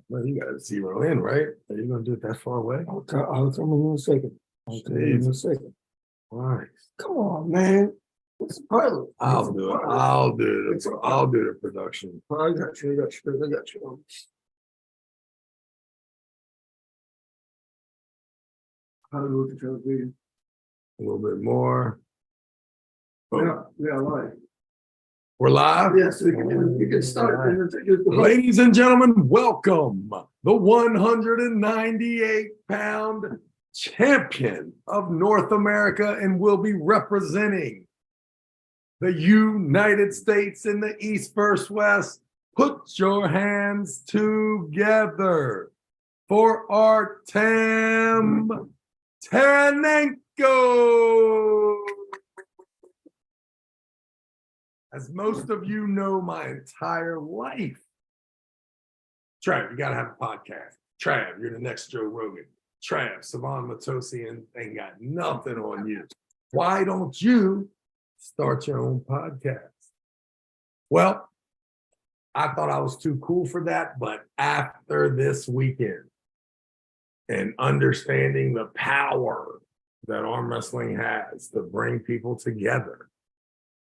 Well, you got to zero in, right? Are you going to do it that far away? I'll come in a second. I'll come in a second. Right. Come on, man. It's a pilot. I'll do it. I'll do it. I'll do the production. I got you. I got you. I got you. How to do the television? A little bit more. Yeah, live. We're live? Yes, we can start. Right. Ladies and gentlemen, welcome the 198-pound champion of North America and will be representing the United States in the East versus West. Put your hands together for Artem Taranenko. As most of you know, my entire life. Trav, you got to have a podcast. Trav, you're the next Joe Rogan. Trav, Savan Matosian ain't got nothing on you. Why don't you start your own podcast? Well, I thought I was too cool for that, but after this weekend and understanding the power that arm wrestling has to bring people together,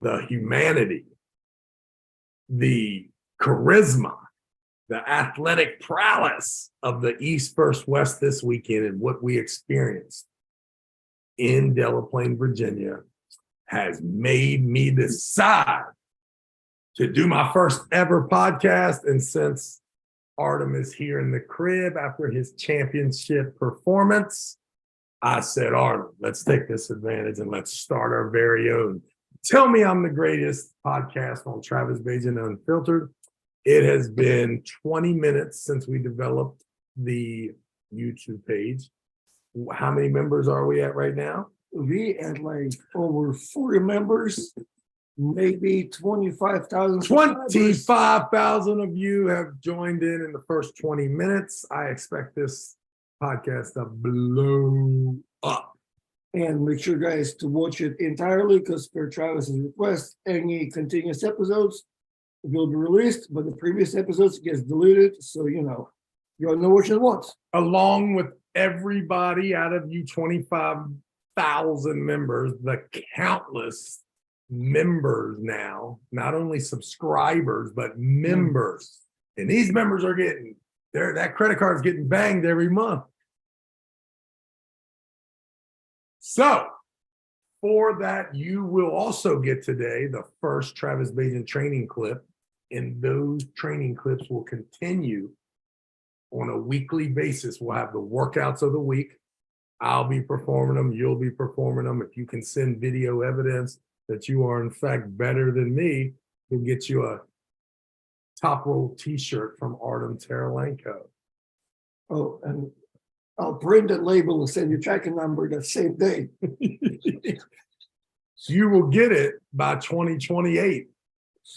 the humanity, the charisma, the athletic prowess of the East versus West this weekend and what we experienced in Delaplane, Virginia, has made me decide to do my first ever podcast. And since Artem is here in the crib after his championship performance, I said, Artem, let's take this advantage and let's start our very own Tell Me I'm the Greatest podcast on Travis Bagent Unfiltered. It has been 20 minutes since we developed the YouTube page. How many members are we at right now? We at like over 40 members, maybe 25,000. 25,000 of you have joined in the first 20 minutes. I expect this podcast to blow up. And make sure, guys, to watch it entirely because per Travis's request, any continuous episodes will be released, but the previous episodes gets deleted. So, you'll know what you want. Along with everybody out of you 25,000 members, the countless members now, not only subscribers, but members. And these members are getting, that credit card is getting banged every month. So, for that, you will also get today the first Travis Bagent training clip, and those training clips will continue on a weekly basis. We'll have the workouts of the week. I'll be performing them. You'll be performing them. If you can send video evidence that you are, in fact, better than me, we'll get you a top roll t-shirt from Artem Taranenko. Oh, and I'll print that label and send you tracking number that same day. You will get it by 2028,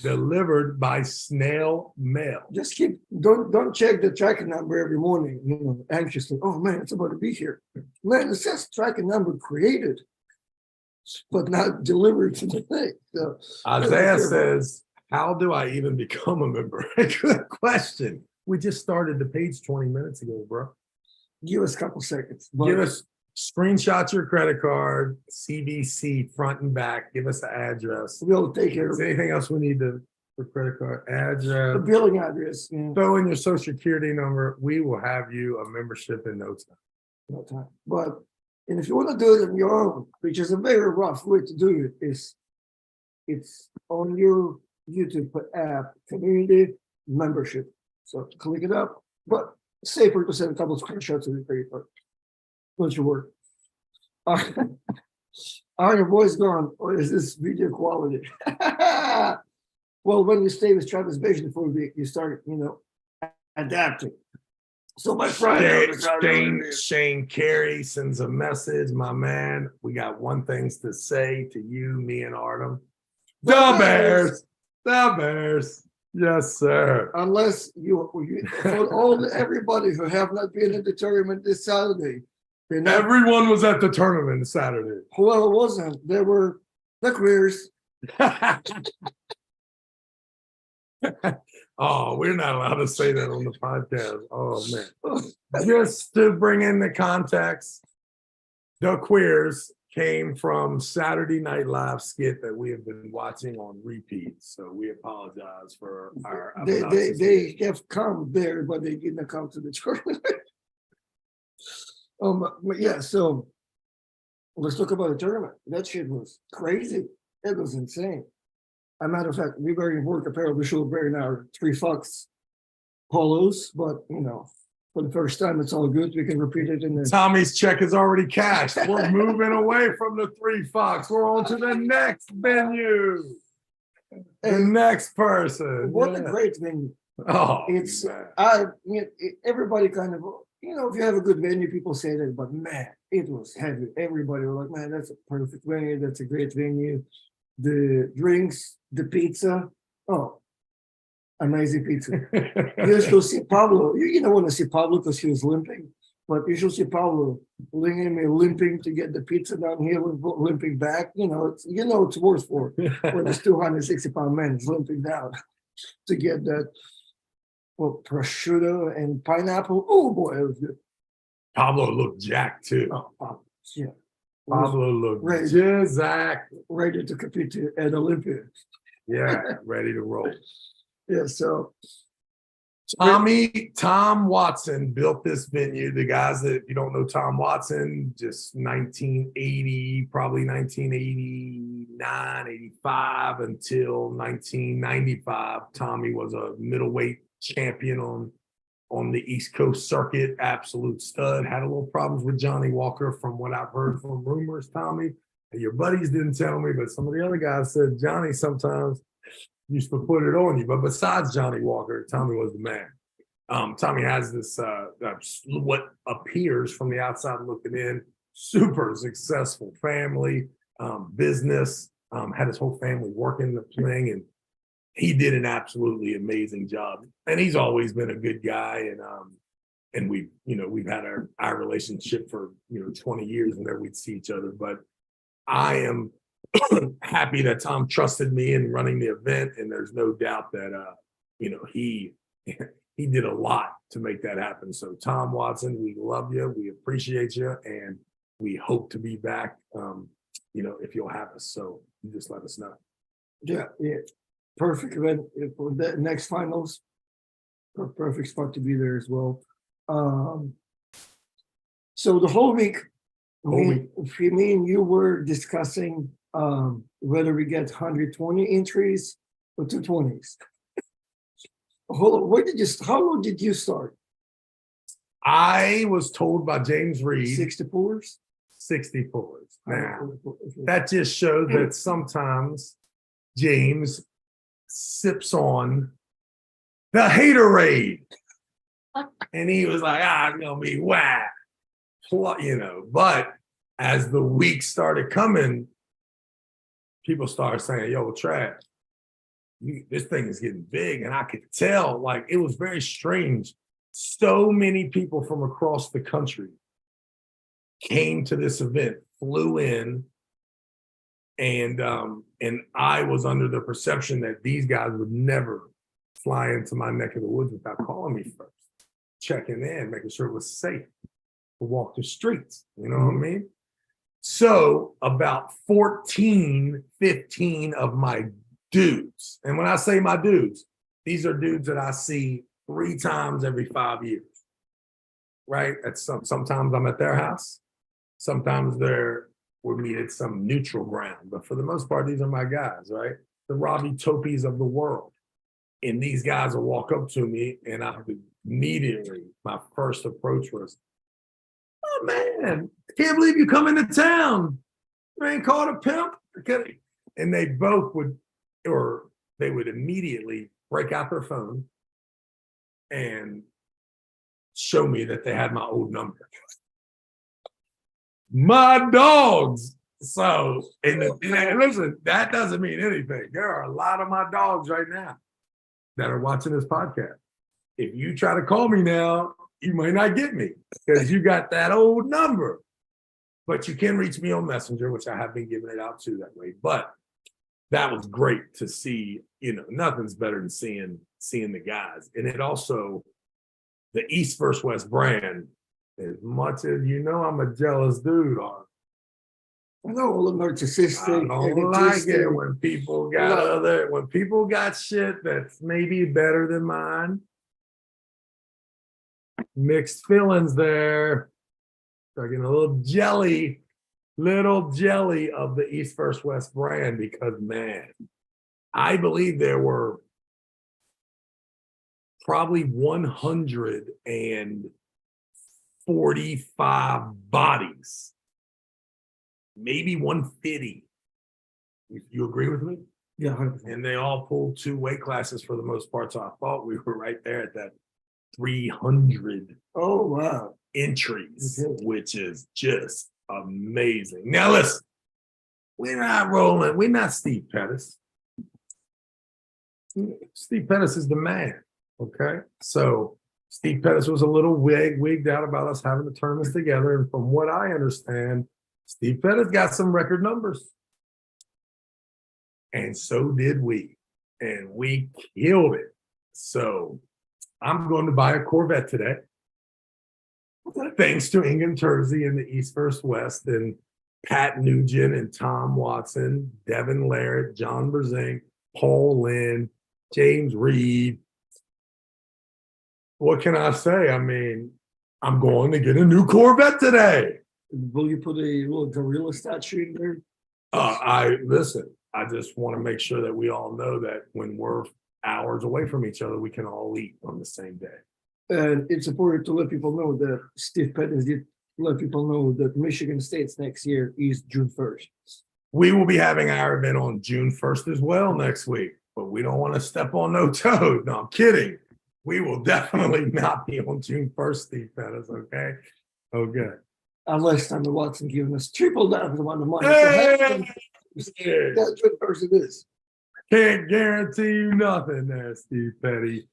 delivered by snail mail. Just don't check the tracking number every morning, anxiously. Oh man, it's about to be here. Man, it says tracking number created, but not delivered to the thing. So, Isaiah says, how do I even become a member? Good question. We just started the page 20 minutes ago, bro. Give us a couple seconds. Give us screenshots your credit card, CVC front and back. Give us the address. We'll take care of anything else we need for credit card address. The billing address. Yeah. Throw in your social security number. We will have you a membership in no time. No time. But if you want to do it on your own, which is a very rough way to do it, is it's on your YouTube app, community membership. So click it up. But safer to send a couple of screenshots of the credit card. Don't you worry. Are your voice gone, or is this video quality? Well, when you stay with Travis Bagent for a week, you start, adapting. So my friend Shane Carey sends a message, my man. We got one thing to say to you, me and Artem. The Bears. The Bears. Yes, sir. Unless everybody who have not been at the tournament this Saturday. Everyone was at the tournament Saturday. Well, it wasn't. There were the careers. Oh, we're not allowed to say that on the podcast. Oh man. Just to bring in the context, the queers came from Saturday Night Live skit that we have been watching on repeat. So we apologize for our They have come there, but they didn't come to the tournament. But yeah, so let's talk about the tournament. That shit was crazy. It was insane. As a matter of fact, we wearing work apparel. We should wearing our 3 Fox polos, but for the first time, it's all good. We can repeat it in the. Tommy's check is already cashed. We're moving away from the 3 Fox. We're on to the next venue. The next person. What a great venue. Oh, It's man. everybody kind of if you have a good venue, people say that, but man, it was heavy. Everybody was like, man, that's a perfect venue. That's a great venue. The drinks, the pizza, oh, amazing pizza. You should see Pablo. You don't want to see Pablo because he was limping, but you should see Pablo limping to get the pizza down here, limping back. It's worth for this 260-pound man is limping down to get that. Well, prosciutto and pineapple. Oh boy, it was good. Pablo looked jacked too. Oh, yeah. Pablo looked ready to compete at Olympia. Yeah, ready to roll. Yeah, so Tom Watson built this venue. The guys that you don't know Tom Watson, just 1980, probably 1989, 85 until 1995. Tommy was a middleweight champion on the East Coast circuit, absolute stud. Had a little problems with Johnny Walker from what I've heard from rumors, Tommy. And your buddies didn't tell me, but some of the other guys said Johnny sometimes used to put it on you. But besides Johnny Walker, Tommy was the man. Tommy has this, what appears from the outside looking in, super successful family, business, had his whole family working the thing, and he did an absolutely amazing job. And he's always been a good guy. And we've had our relationship for 20 years whenever we'd see each other. But I am happy that Tom trusted me in running the event, and there's no doubt that he did a lot to make that happen. So Tom Watson, we love you, we appreciate you, and we hope to be back. If you'll have us, so you just let us know. Yeah, perfect event for the next finals. Perfect spot to be there as well. So the whole week, me and you were discussing whether we get 120 entries or 220s. How long did you start? I was told by James Reed 64s. 64s. Now, that just shows that sometimes James sips on the haterade. And he was like, it's gonna be whack. But as the week started coming, people started saying, yo, Trav, this thing is getting big. And I could tell, like, it was very strange. So many people from across the country came to this event, flew in, and I was under the perception that these guys would never fly into my neck of the woods without calling me first, checking in, making sure it was safe to walk the streets. You know what I mean? So about 14, 15 of my dudes, and when I say my dudes, these are dudes that I see 3 times every 5 years, right? Sometimes I'm at their house. Sometimes we're meet at some neutral ground, but for the most part, these are my guys, right? The Robbie Topes of the world. And these guys will walk up to me, and I would immediately, my first approach was, oh man, I can't believe you come into town. You ain't called a pimp. And they both would immediately break out their phone and show me that they had my old number. My dogs. So, and listen, that doesn't mean anything. There are a lot of my dogs right now that are watching this podcast. If you try to call me now, you might not get me because you got that old number. But you can reach me on Messenger, which I have been giving it out to that way. But that was great to see. You know, nothing's better than seeing the guys. And it also, the East versus West brand, as much as you know, I'm a jealous dude on. I know all the narcissistic. I don't like it when people got when people got shit that's maybe better than mine. Mixed feelings there. Talking a little jelly of the East versus West brand, because man, I believe there were probably 145 bodies, maybe 150. You agree with me? Yeah. And they all pulled 2 weight classes for the most part. So I thought we were right there at that 300 Oh, wow. entries, which is just amazing. Now listen, we're not rolling. We're not Steve Pettis. Steve Pettis is the man. Okay. So Steve Pettis was a little wigged out about us having the tournaments together. And from what I understand, Steve Pettis got some record numbers. And so did we. And we killed it. So I'm going to buy a Corvette today. Thanks to Ingham Tersey and the East versus West, and Pat Nugent and Tom Watson, Devin Laird, John Berzink, Paul Lynn, James Reed. What can I say? I mean, I'm going to get a new Corvette today. Will you put a little gorilla statue in there? I just want to make sure that we all know that when we're hours away from each other, we can all eat on the same day. And it's important to let people know that Steve Pettis did let people know that Michigan State's next year is June 1st. We will be having our event on June 1st as well next week, but we don't want to step on no toes. No, I'm kidding. We will definitely not be on June 1st, Steve Pettis, okay? Okay. Unless Tommy Watson giving us triple that amount of money. Hey! That's what person is. Can't guarantee you nothing there, Steve Petty.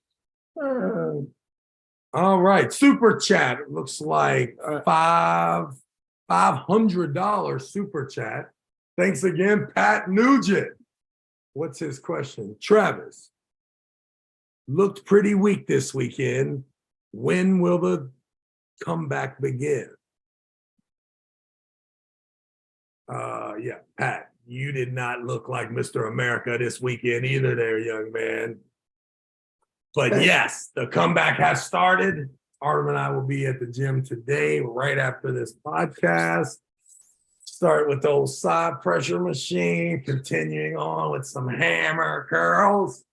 All right, super chat. It looks like $500 super chat. Thanks again, Pat Nugent. What's his question? Travis, looked pretty weak this weekend. When will the comeback begin? Yeah, Pat, you did not look like Mr. America this weekend either there, young man. But yes, the comeback has started. Artem and I will be at the gym today, right after this podcast. Start with the old side pressure machine, continuing on with some hammer curls.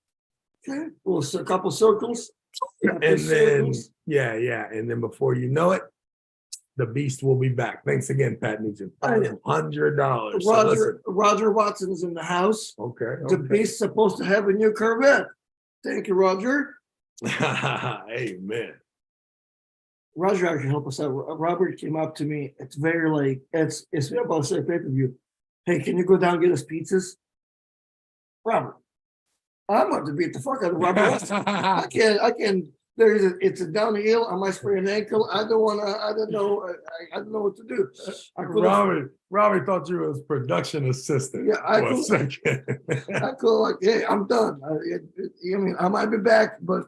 Okay, well, a couple circles. And then, and then before you know it, the beast will be back. Thanks again, Pat Nugent. $100. Roger Watson's in the house. Okay. The beast's supposed to have a new Corvette. Thank you, Roger. Amen. Roger actually helped us out. Robert came up to me. It's very like it's about to say pay-per-view. Hey, can you go down and get us pizzas? Robert, I'm about to beat the fuck out of Robert. I can't. It's a down the hill. I might sprain an ankle. I don't know what to do. Robbie thought you was production assistant. Yeah, I could like, hey, I'm done. I might be back, but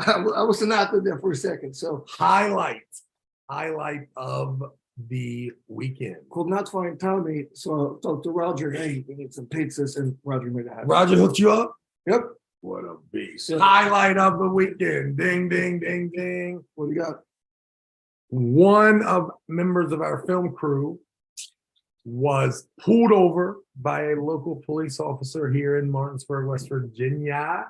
I was not there for a second. So highlight of the weekend. Could not find Tommy, so I talked to Roger. Hey, we need some pizzas, and Roger made it happen. Roger hooked you up? Yep. What a beast. So, highlight of the weekend. Ding, ding, ding, ding. What do you got? One of members of our film crew was pulled over by a local police officer here in Martinsburg, West Virginia.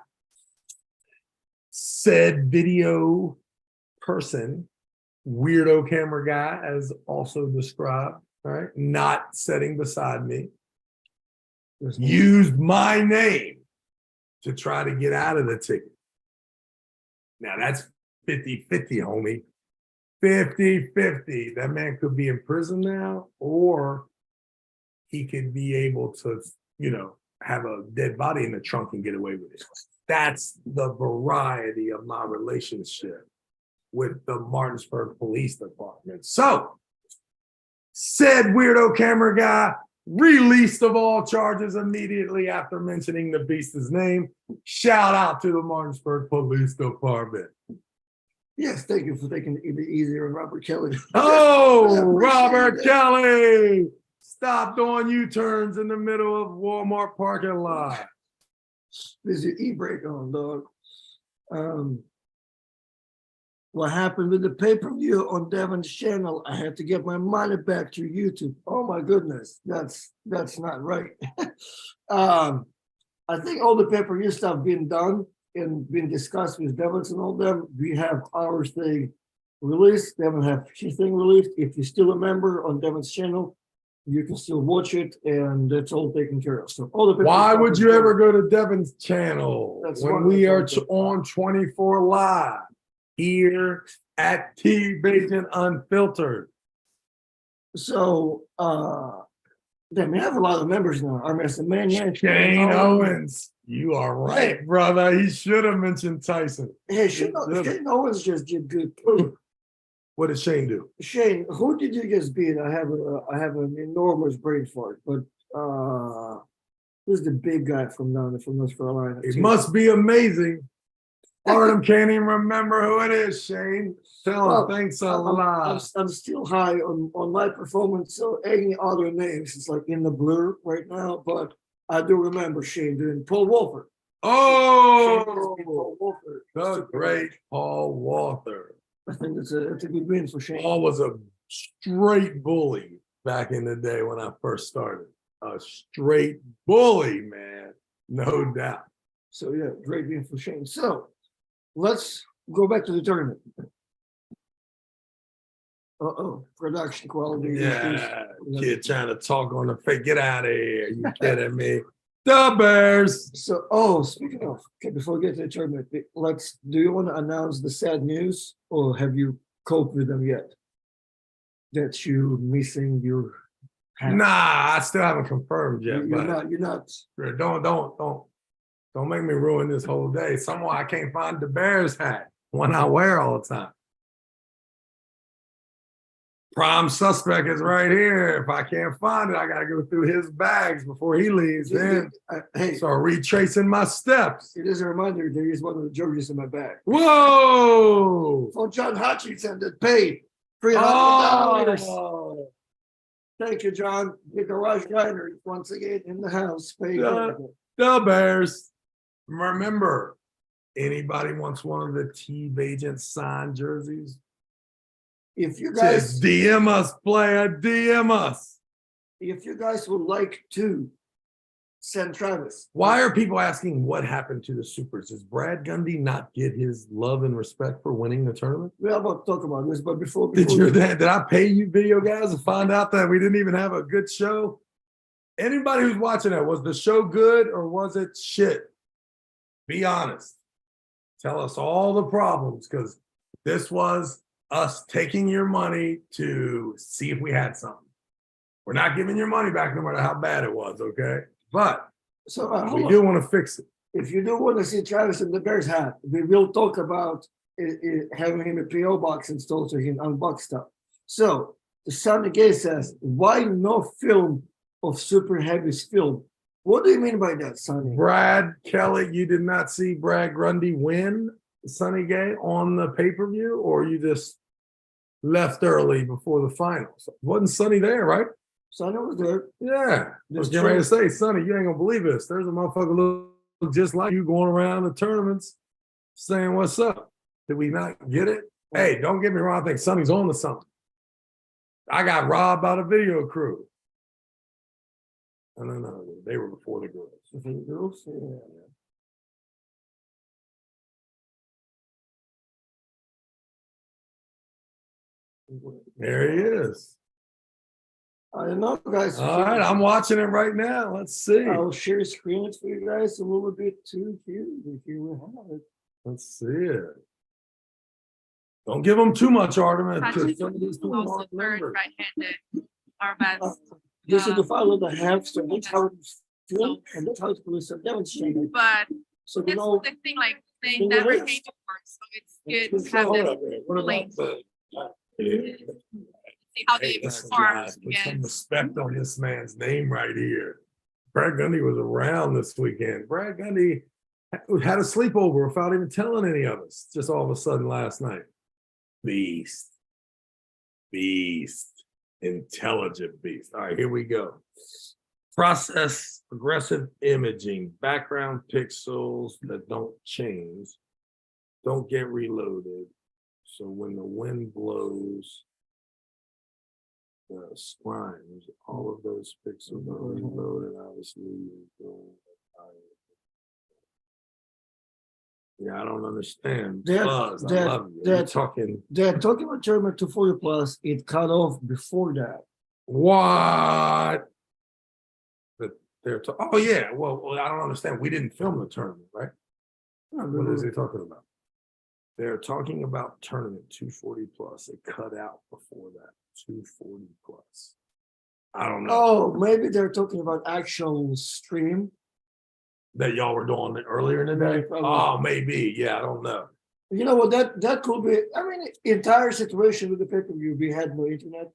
Said video person, weirdo camera guy, as also described, right? Not sitting beside me. Used my name to try to get out of the ticket. Now that's 50-50, homie. 50-50. That man could be in prison now, or he could be able to, have a dead body in the trunk and get away with it. That's the variety of my relationship with the Martinsburg Police Department. So, said weirdo camera guy released of all charges immediately after mentioning the beast's name. Shout out to the Martinsburg Police Department. Yes, thank you for taking it easier on Robert Kelly. Oh, Robert Kelly stopped on U-turns in the middle of Walmart parking lot. There's your e-brake on, dog. What happened with the pay-per-view on Devin's channel? I had to get my money back to YouTube. Oh my goodness, that's not right. I think all the pay-per-view stuff been done and been discussed with Devins and all them. We have our thing released. Devin have his thing released. If you're still a member on Devin's channel, you can still watch it, and that's all taken care of. So all the Why would you ever go to Devin's channel That's when one we of are the- on 24 live here at Bagent Unfiltered? So then we have a lot of members now. Our master man, Shane Owens. You are right, Hey. brother. He should have mentioned Tyson. Hey, Shane Owens just did good too. What did Shane do? Shane, who did you just beat? I have an enormous brain fart, but who's the big guy from North Carolina? It must be amazing. Artem can't even remember who it is, Shane. Tell him Well, thanks a I'm lot. still high on my performance, so any other names is like in the blur right now. But I do remember Shane doing Paul Wolford. Shane just beat Paul Oh, Wolford. the great Paul Walther. I think it's a good win for Shane. Paul was a straight bully back in the day when I first started. A straight bully, man. No doubt. So yeah, great win for Shane. So let's go back to the tournament. Production quality. Yeah, kid trying to talk on the fake. Get out of here. You kidding me? The Bears. So, speaking of, okay, before we get to the tournament, do you want to announce the sad news, or have you coped with them yet? That you missing your hat? Nah, I still haven't confirmed yet. You're not. Don't make me ruin this whole day. Somehow I can't find the Bears hat, one I wear all the time. Prime suspect is right here. If I can't find it, I gotta go through his bags before he leaves. Then Hey, start retracing my steps. it is a reminder there is one of the jerseys in my bag. Whoa! For John Hutchinson that paid $300. Oh, Thank you, John. The garage grinder once again in the house. Paid. the Bears. Remember, anybody wants one of the Bagent signed jerseys? If you guys, Just DM us, player. DM us. if you guys would like to send Travis, Why are people asking what happened to the Supers? Does Brad Gundy not get his love and respect for winning the tournament? we're about to talk about this, but before Did I pay you video guys to find out that we didn't even have a good show? Anybody who's watching that, was the show good or was it shit? Be honest. Tell us all the problems, because this was us taking your money to see if we had something. We're not giving your money back no matter how bad it was, okay? But so we do want to fix it. if you do want to see Travis in the Bears hat, we will talk about having him a PO box installed so he can unbox stuff. So the Sonny Gay says, why no film of Super Heavy's film? What do you mean by that, Sonny? Brad Kelly, you did not see Brad Grundy win Sonny Gay on the pay-per-view, or you just left early before the finals? Wasn't Sonny there, right? Sonny was there. Yeah. I was getting ready to say, Sonny, you ain't gonna believe this. There's a motherfucker look just like you going around the tournaments saying, what's up? Did we not get it? Hey, don't get me wrong. I think Sonny's on to something. I got robbed by the video crew. No. They were before the girls. The girls, yeah. There he is. I don't know, guys. All right, I'm watching it right now. Let's see. I'll share screens for you guys a little bit too. Here we have it. Let's see it. Don't give them too much argument. Patrick Some of these people also won't third remember. right-handed our best. This is the follow the halves, so that's how it's feeling, and that's how it's going to demonstrated. But So you it's know, the thing, like they Who never is? came before, so it's good Who's to have hold them up What about late. the See how Hey, they listen, perform guys, put some against. respect on this man's name right here. Brad Gundy was around this weekend. Brad Gundy had a sleepover without even telling any of us, just all of a sudden last night. Beast. Intelligent beast. All right, here we go. Process progressive imaging, background pixels that don't change, don't get reloaded. So when the wind blows, scrimes, all of those pixels are reloaded, obviously. Yeah, I don't understand. Buzz, I love you. You're talking. They're talking about tournament 240 plus. It cut off before that. What? Oh yeah. Well, I don't understand. We didn't film the tournament, right? What is he talking about? They're talking about tournament 240 plus. It cut out before that. 240 plus. I don't know. Oh, maybe they're talking about actual stream. That y'all were doing earlier in the day? Oh, maybe. Yeah, I don't know. You know what? That could be. I mean, entire situation with the pay-per-view, we had no internet.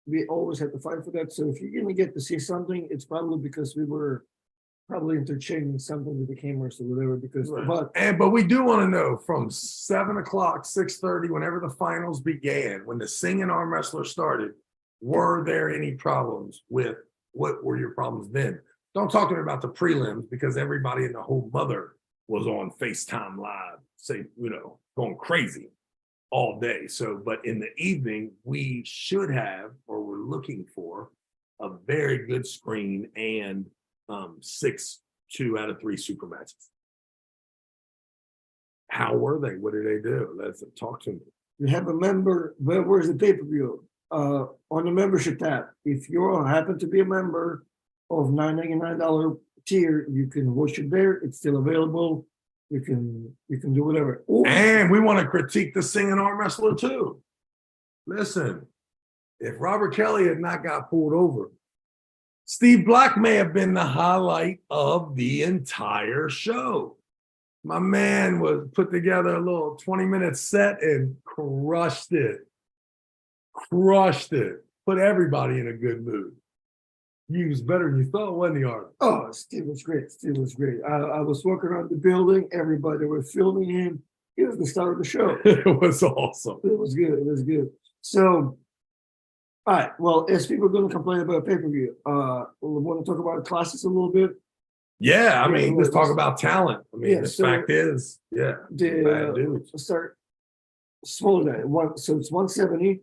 We always had to fight for that. So if you're gonna get to see something, it's probably because we were probably interchanging something with the cameras or whatever. Because but we do want to know from 7 o'clock, 6:30, whenever the finals began, when the singing arm wrestler started, were there any problems with what were your problems then? Don't talk to me about the prelims because everybody in the whole mother was on FaceTime Live, going crazy all day. So, but in the evening, we should have, or we're looking for, a very good screen and 6 2 out of 3 super matches. How were they? What did they do? Let's talk to me. You have a member. Where's the pay-per-view? On the membership tab. If you happen to be a member of $9.99 tier, you can watch it there. It's still available. You can do whatever. Ooh. And we want to critique the singing arm wrestler too. Listen, if Robert Kelly had not got pulled over, Steve Black may have been the highlight of the entire show. My man was put together a little 20-minute set and crushed it. Put everybody in a good mood. He was better than you thought, wasn't he, Art? Oh, Steve was great. I was walking around the building. Everybody was filming him. He was the star of the show. It was awesome. It was good. So, all right. Well, as people are going to complain about pay-per-view, we want to talk about classes a little bit. Yeah, I mean, let's talk about talent. I mean, the fact is, bad dudes. Let's start smaller than so it's 170.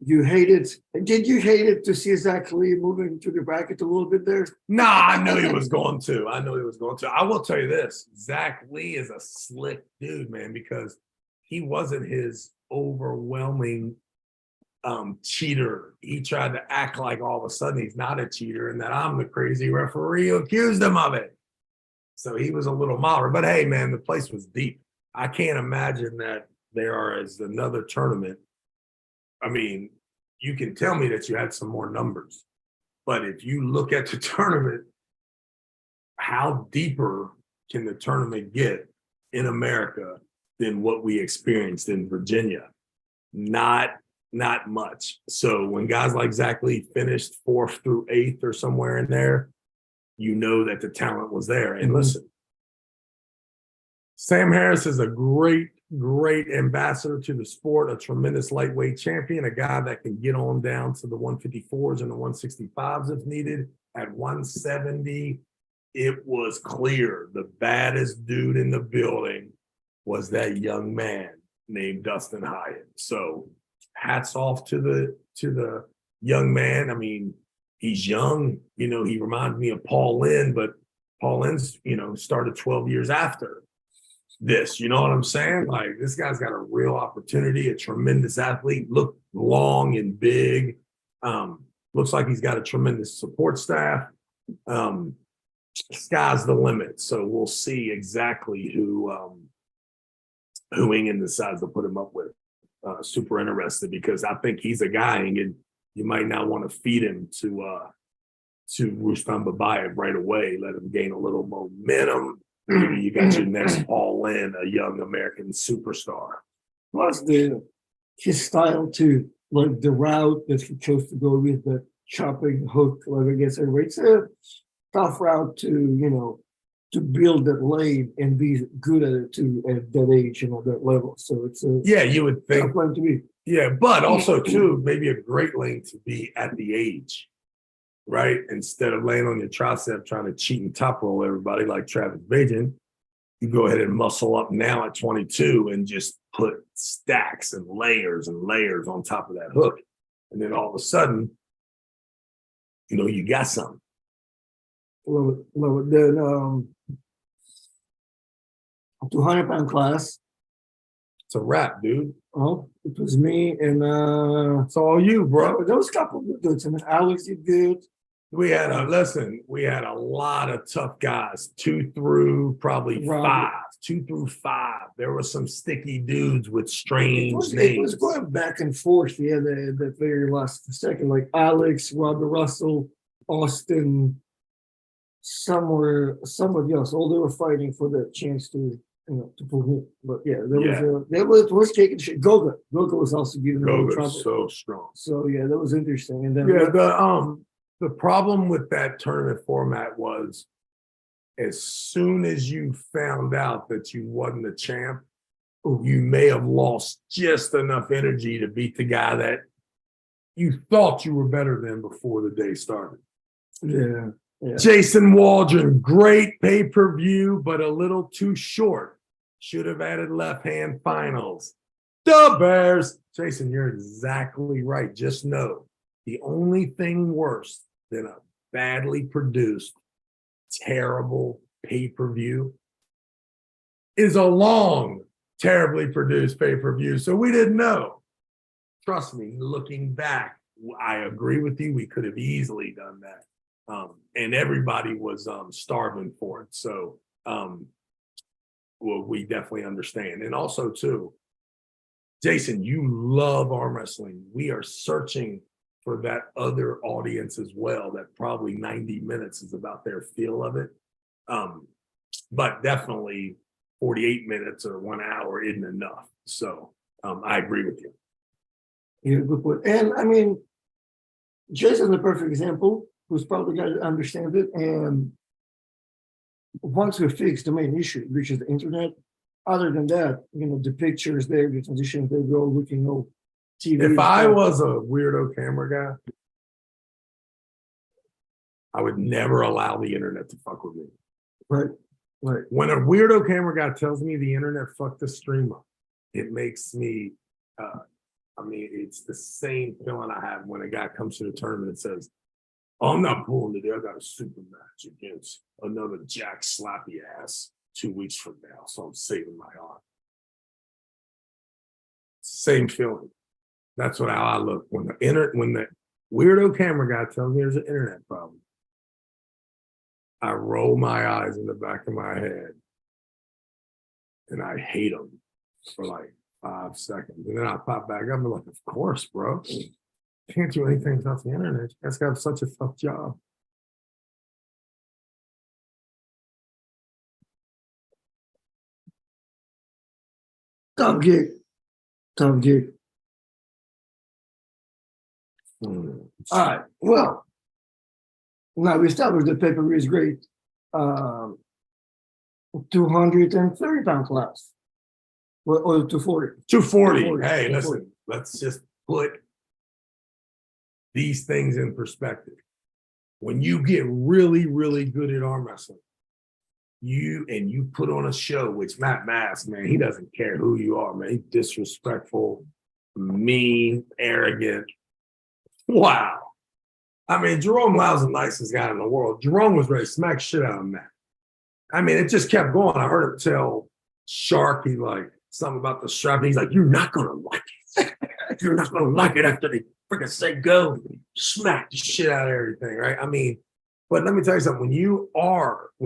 You hated. Did you hate it to see Zach Lee moving to the bracket a little bit there? Nah, I knew he was going to. I will tell you this. Zach Lee is a slick dude, man, because he wasn't his overwhelming cheater. He tried to act like all of a sudden he's not a cheater and that I'm the crazy referee who accused him of it. So he was a little milder. But hey, man, the place was deep. I can't imagine that there is another tournament. I mean, you can tell me that you had some more numbers, but if you look at the tournament, how deeper can the tournament get in America than what we experienced in Virginia? Not much. So when guys like Zach Lee finished 4th through 8th or somewhere in there, you know that the talent was there. And listen, Sam Harris is a great ambassador to the sport, a tremendous lightweight champion, a guy that can get on down to the 154s and the 165s if needed. At 170, it was clear the baddest dude in the building was that young man named Dustin Hyatt. So hats off to the young man. I mean, he's young. He reminds me of Paul Lynn, but Paul Lynn's, started 12 years after this, you know what I'm saying? Like, this guy's got a real opportunity, a tremendous athlete, look long and big. Looks like he's got a tremendous support staff. Sky's the limit. So we'll see exactly who Ingen decides to put him up with. Super interested because I think he's a guy, and you might not want to feed him to Rustam Babayev right away. Let him gain a little momentum. Maybe you got your next Paul Lynn, a young American superstar. Plus his style too. like the route that he chose to go with, the chopping hook, like I guess everybody, it's a tough route to, to build that lane and be good at it too at that age and at that level. So it's a Yeah, you would think. tough lane to be. Yeah, but also too, maybe a great lane to be at the age, right? Instead of laying on your tricep trying to cheat and top roll everybody like Travis Bagent, you go ahead and muscle up now at 22 and just put stacks and layers on top of that hook. And then all of a sudden, you got something. Love it, love it. Then 200-pound class. It's a wrap, dude. Oh, it was me and It's all you, bro. there was a couple of good. I mean, Alex did good. We had a lot of tough guys, 2 through probably 5. 2 through 5. There were some sticky dudes with strange names. It was going back and forth. Yeah, the very last second, like Alex, Robert Russell, Austin, somebody else. All they were fighting for the chance to pull him. But yeah, there was taking shit. Goga was also giving them trouble. So strong. So yeah, that was interesting. And then the problem with that tournament format was as soon as you found out that you wasn't a champ, you may have lost just enough energy to beat the guy that you thought you were better than before the day started. Yeah. Jason Waldron, great pay-per-view, but a little too short. Should have added left-hand finals. The Bears. Jason, you're exactly right. Just know the only thing worse than a badly produced, terrible pay-per-view is a long, terribly produced pay-per-view. So we didn't know. Trust me, looking back, I agree with you. We could have easily done that. And everybody was starving for it. So we definitely understand. And also, too, Jason, you love arm wrestling. We are searching for that other audience as well, that probably 90 minutes is about their feel of it. But definitely 48 minutes or 1 hour isn't enough. So I agree with you. Yeah, good point. And I mean, Jason's the perfect example, who's probably got to understand it. And once we fix the main issue, which is the internet, other than that, the pictures there, the transitions, they go looking old. TV. If I was a weirdo camera guy, I would never allow the internet to fuck with me. Right. When a weirdo camera guy tells me the internet fucked the stream up, it makes me, it's the same feeling I have when a guy comes to the tournament and says, "Oh, I'm not pulling today. I got a super match against another jack slappy ass 2 weeks from now, so I'm saving my arm." Same feeling. That's how I look when the weirdo camera guy tells me there's an internet problem. I roll my eyes in the back of my head, and I hate them for like 5 seconds, and then I pop back up and I'm like, "Of course, bro. Can't do anything without the internet. You guys got such a tough job." Tough gig. Hmm. All right. Well, now we established that pay-per-view is great. 230-pound class. Or 240. 240. 240. Hey, 240. listen, let's just put these things in perspective. When you get really, really good at arm wrestling, you put on a show, which Matt Mask, man, he doesn't care who you are, man. He's disrespectful, mean, arrogant. Wow. I mean, Jerome Lau's the nicest guy in the world. Jerome was ready to smack shit out of Matt. I mean, it just kept going. I heard him tell Sharky like something about the strap. He's like, "You're not gonna like it. You're not gonna like it after they freaking say go." Smack the shit out of everything, right? I mean, but let me tell you something. When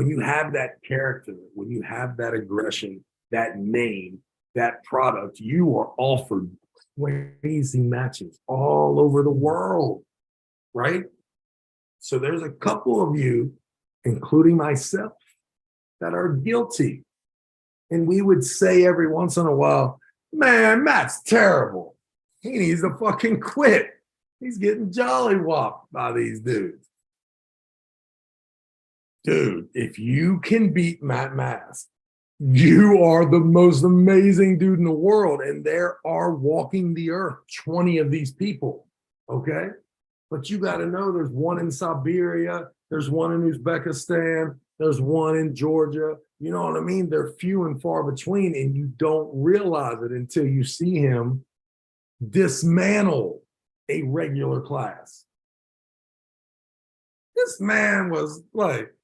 you have that character, when you have that aggression, that name, that product, you are offered crazy matches all over the world, right? So there's a couple of you, including myself, that are guilty. And we would say every once in a while, "Man, Matt's terrible." He needs to fucking quit. He's getting jolly-whopped by these dudes. Dude, if you can beat Matt Mask, you are the most amazing dude in the world. And there are walking the earth 20 of these people. Okay. But you got to know there's one in Siberia, there's one in Uzbekistan, there's one in Georgia. You know what I mean? They're few and far between, and you don't realize it until you see him dismantle a regular class. This man was like,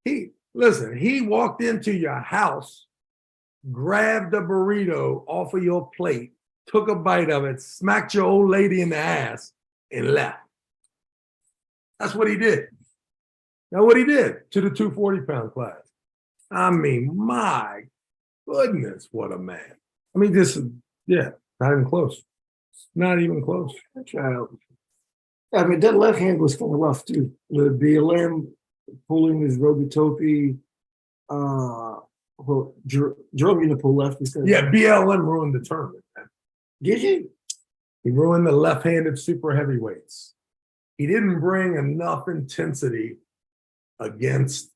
he walked into your house, grabbed a burrito off of your plate, took a bite of it, smacked your old lady in the ass, and left. That's what he did. Now, what he did to the 240-pound class. I mean, my goodness, what a man. I mean, this is, yeah, not even close. Not even close. I mean, that left hand was kind of rough too. The BLM pulling his Roby Topi. Well, Jerome to pull left instead. Yeah, BLM ruined the tournament. Man. Did you? He ruined the left-handed super heavyweights. He didn't bring enough intensity against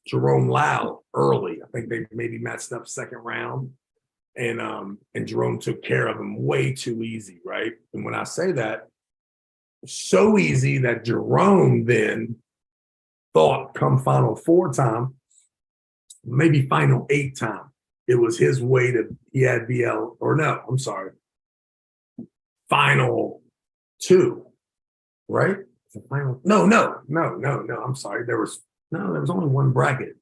Jerome Lau early. I think they maybe matched up second round. And Jerome took care of him way too easy, right? And when I say that, so easy that Jerome then thought come Final Four time, maybe Final 8 time, it was his way to, he had Final 2, right? The final, no, I'm sorry. There was only one bracket.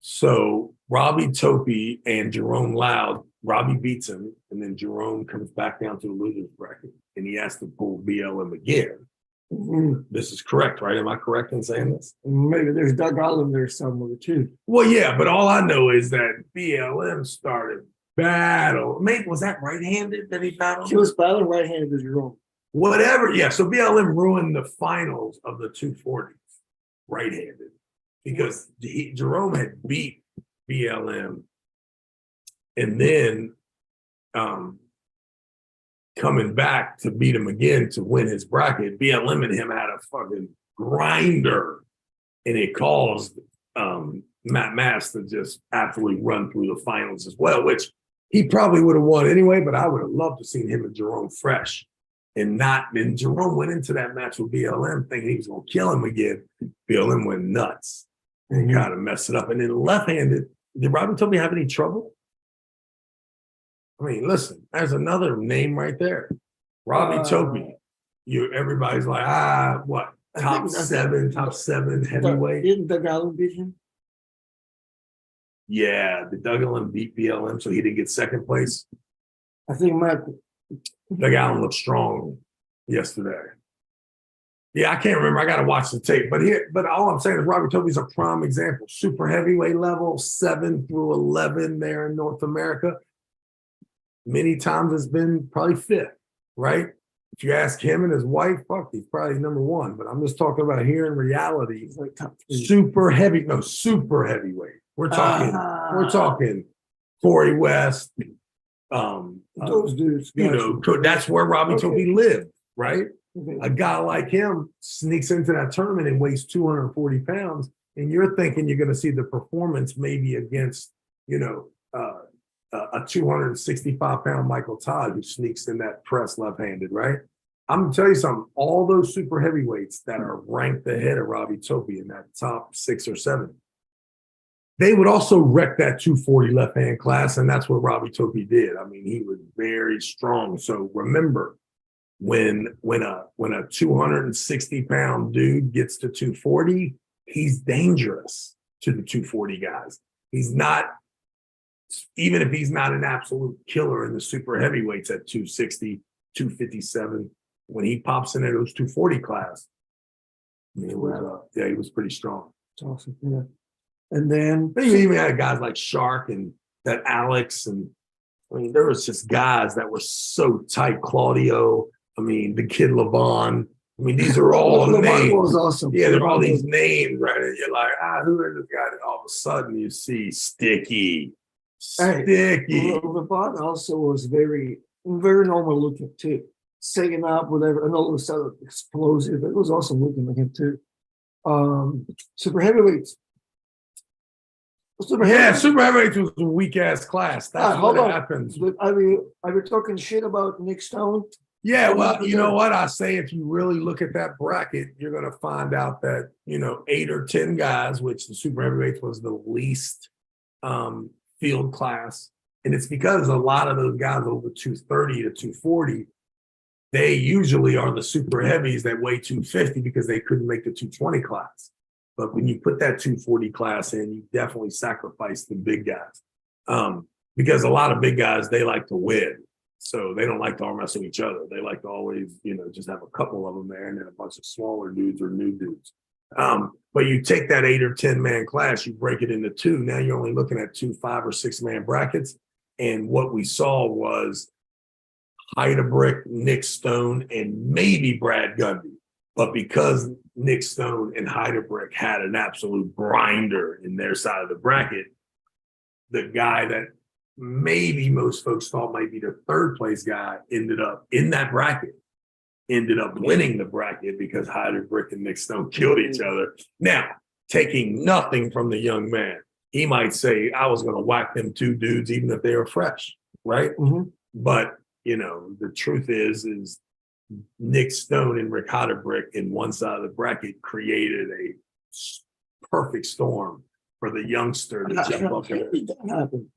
So Robbie Topi and Jerome Loud, Robbie beats him, and then Jerome comes back down to the losers bracket, and he has to pull BLM again. Mm-hmm. This is correct, right? Am I correct in saying this? Maybe there's Doug Allen there somewhere too. Well, yeah, but all I know is that BLM started battle. Maybe was that right-handed that he battled? He was battling right-handed with Jerome. Whatever, yeah. So BLM ruined the finals of the 240s, right-handed. Because Jerome had beat BLM, and then coming back to beat him again to win his bracket, BLM and him had a fucking grinder, and it caused Matt Mass to just absolutely run through the finals as well, which he probably would have won anyway, but I would have loved to seen him and Jerome fresh. And Jerome went into that match with BLM thinking he was going to kill him again. BLM went nuts and kind of messed it up. And then left-handed, did Robbie Topi have any trouble? I mean, listen, there's another name right there. Robbie Topi. Everybody's like, what? Top seven heavyweight. Didn't Doug Allen beat him? Yeah, did Doug Allen beat BLM so he didn't get second place? I think Doug Allen looked strong yesterday. Yeah, I can't remember. I got to watch the tape. But all I'm saying is Robbie Topi's a prime example. Super heavyweight level, 7 through 11 there in North America. Many times it's been probably 5th, right? If you ask him and his wife, fuck, he's probably number 1. But I'm just talking about here in reality. He's like super heavyweight. We're talking Corey West. Those dudes, that's where Robbie Topi lived, right? A guy like him sneaks into that tournament and weighs 240 pounds, and you're thinking you're going to see the performance maybe against, a 265-pound Michael Todd who sneaks in that press left-handed, right? I'm going to tell you something. All those super heavyweights that are ranked ahead of Robbie Topi in that top 6 or 7, they would also wreck that 240 left-hand class, and that's what Robbie Topi did. I mean, he was very strong. So remember, when a 260-pound dude gets to 240, he's dangerous to the 240 guys. He's not, even if he's not an absolute killer in the super heavyweights at 260, 257, when he pops into those 240 class, I mean, he was pretty strong. That's awesome. Yeah. And then you even had guys like Shark and that Alex, and I mean, there was just guys that were so tight. Claudio, I mean, the kid Levon. I mean, these are all names. Was awesome. Yeah, they're all these names, right? And you're like, who is this guy? And all of a sudden you see Sticky, Sticky. LeBron also was very normal looking too. Saying up, whatever, and all of a sudden explosive. It was awesome looking at him too. Super heavyweights. Yeah, super heavyweights was a weak ass class. That's what hold on. happens. But are we talking shit about Nick Stone? Yeah, well, you know what I say, if you really look at that bracket, you're going to find out that, 8 or 10 guys, which the super heavyweights was the least field class. And it's because a lot of those guys over 230 to 240, they usually are the super heavies that weigh 250 because they couldn't make the 220 class. But when you put that 240 class in, you definitely sacrifice the big guys. Because a lot of big guys, they like to win. So they don't like to arm wrestle each other. They like to always, just have a couple of them there and then a bunch of smaller dudes or new dudes. But you take that 8 or 10 man class, you break it into two. Now you're only looking at 2 5 or 6 man brackets. And what we saw was Heidebrick, Nick Stone, and maybe Brad Gundy. But because Nick Stone and Heidebrick had an absolute grinder in their side of the bracket, the guy that maybe most folks thought might be the third place guy ended up in that bracket, ended up winning the bracket because Heidebrick and Nick Stone killed each other. Now, taking nothing from the young man, he might say, I was going to whack them 2 dudes even if they were fresh, right? Mm-hmm. But, the truth is Nick Stone and Rick Heidebrick in one side of the bracket created a perfect storm for the youngster to jump up there. How did that happen?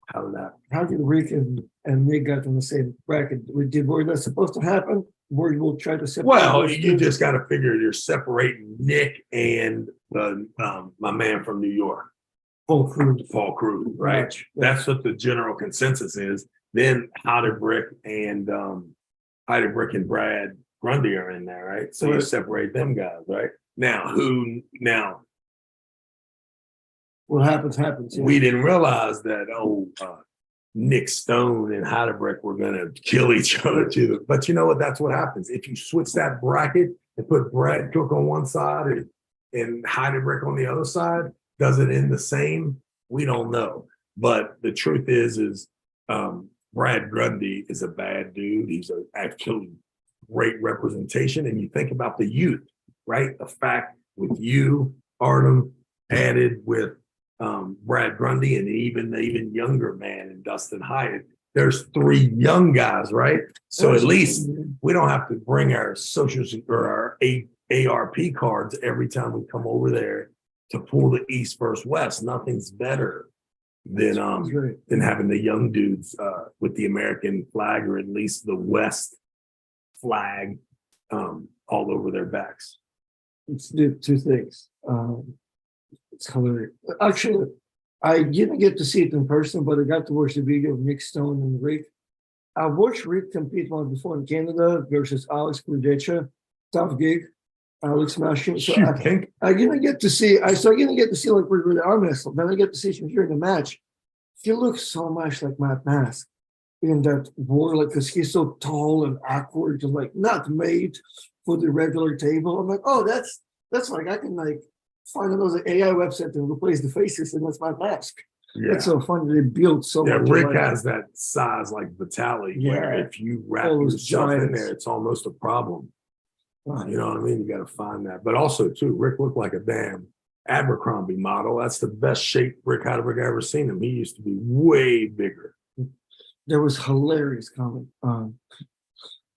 How did that? How did Rick and Nick got in the same bracket? Were that supposed to happen? Were you try to separate? Well, you just got to figure you're separating Nick and my man from New York, Paul Cruz, right? Much. That's what the general consensus is. Then Heidebrick and Brad Grundy are in there, right? So you separate them guys, right? Now, what happens. Yeah. We didn't realize that, Nick Stone and Heidebrick were going to kill each other too. But you know what? That's what happens. If you switch that bracket and put Brad Cook on one side and Heidebrick on the other side, does it end the same? We don't know. But the truth is Brad Grundy is a bad dude. He's an actually great representation. And you think about the youth, right? The fact with you, Artem, added with Brad Grundy and even younger man and Dustin Hyatt. There's 3 young guys, right? So at least we don't have to bring our socials or our ARP cards every time we come over there to pull the East versus West. Nothing's better than having the young dudes with the American flag or at least the West flag all over their backs. Let's do 2 things. It's hilarious. Actually, I didn't get to see it in person, but I got to watch the video of Nick Stone and Rick. I watched Rick compete once before in Canada versus Alex Kudecha. Tough gig. Alex smashed him. So I didn't get to see. I didn't get to see like really arm wrestle. Then I get to see him here in the match. He looks so much like Matt Mask in that war, like because he's so tall and awkward and like not made for the regular table. I'm like, oh, that's like I can like find another AI website and replace the faces, and that's my mask. Yeah. That's so funny. They built so much. Rick has that size like Vitaly, where if you wrap yourself in there, it's almost a problem. Right. You know what I mean? You got to find that. But also, too, Rick looked like a damn Abercrombie model. That's the best shape Rick Heidebrick I ever seen him. He used to be way bigger. There was hilarious comment.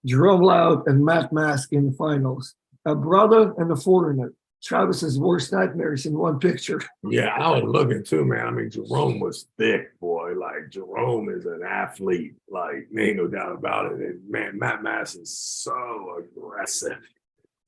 Jerome Loud and Matt Mask in the finals. A brother and a foreigner. Travis's worst nightmares in one picture. Yeah, I was looking too, man. I mean, Jerome was thick, boy. Like, Jerome is an athlete. Like, ain't no doubt about it. And, man, Matt Mass is so aggressive.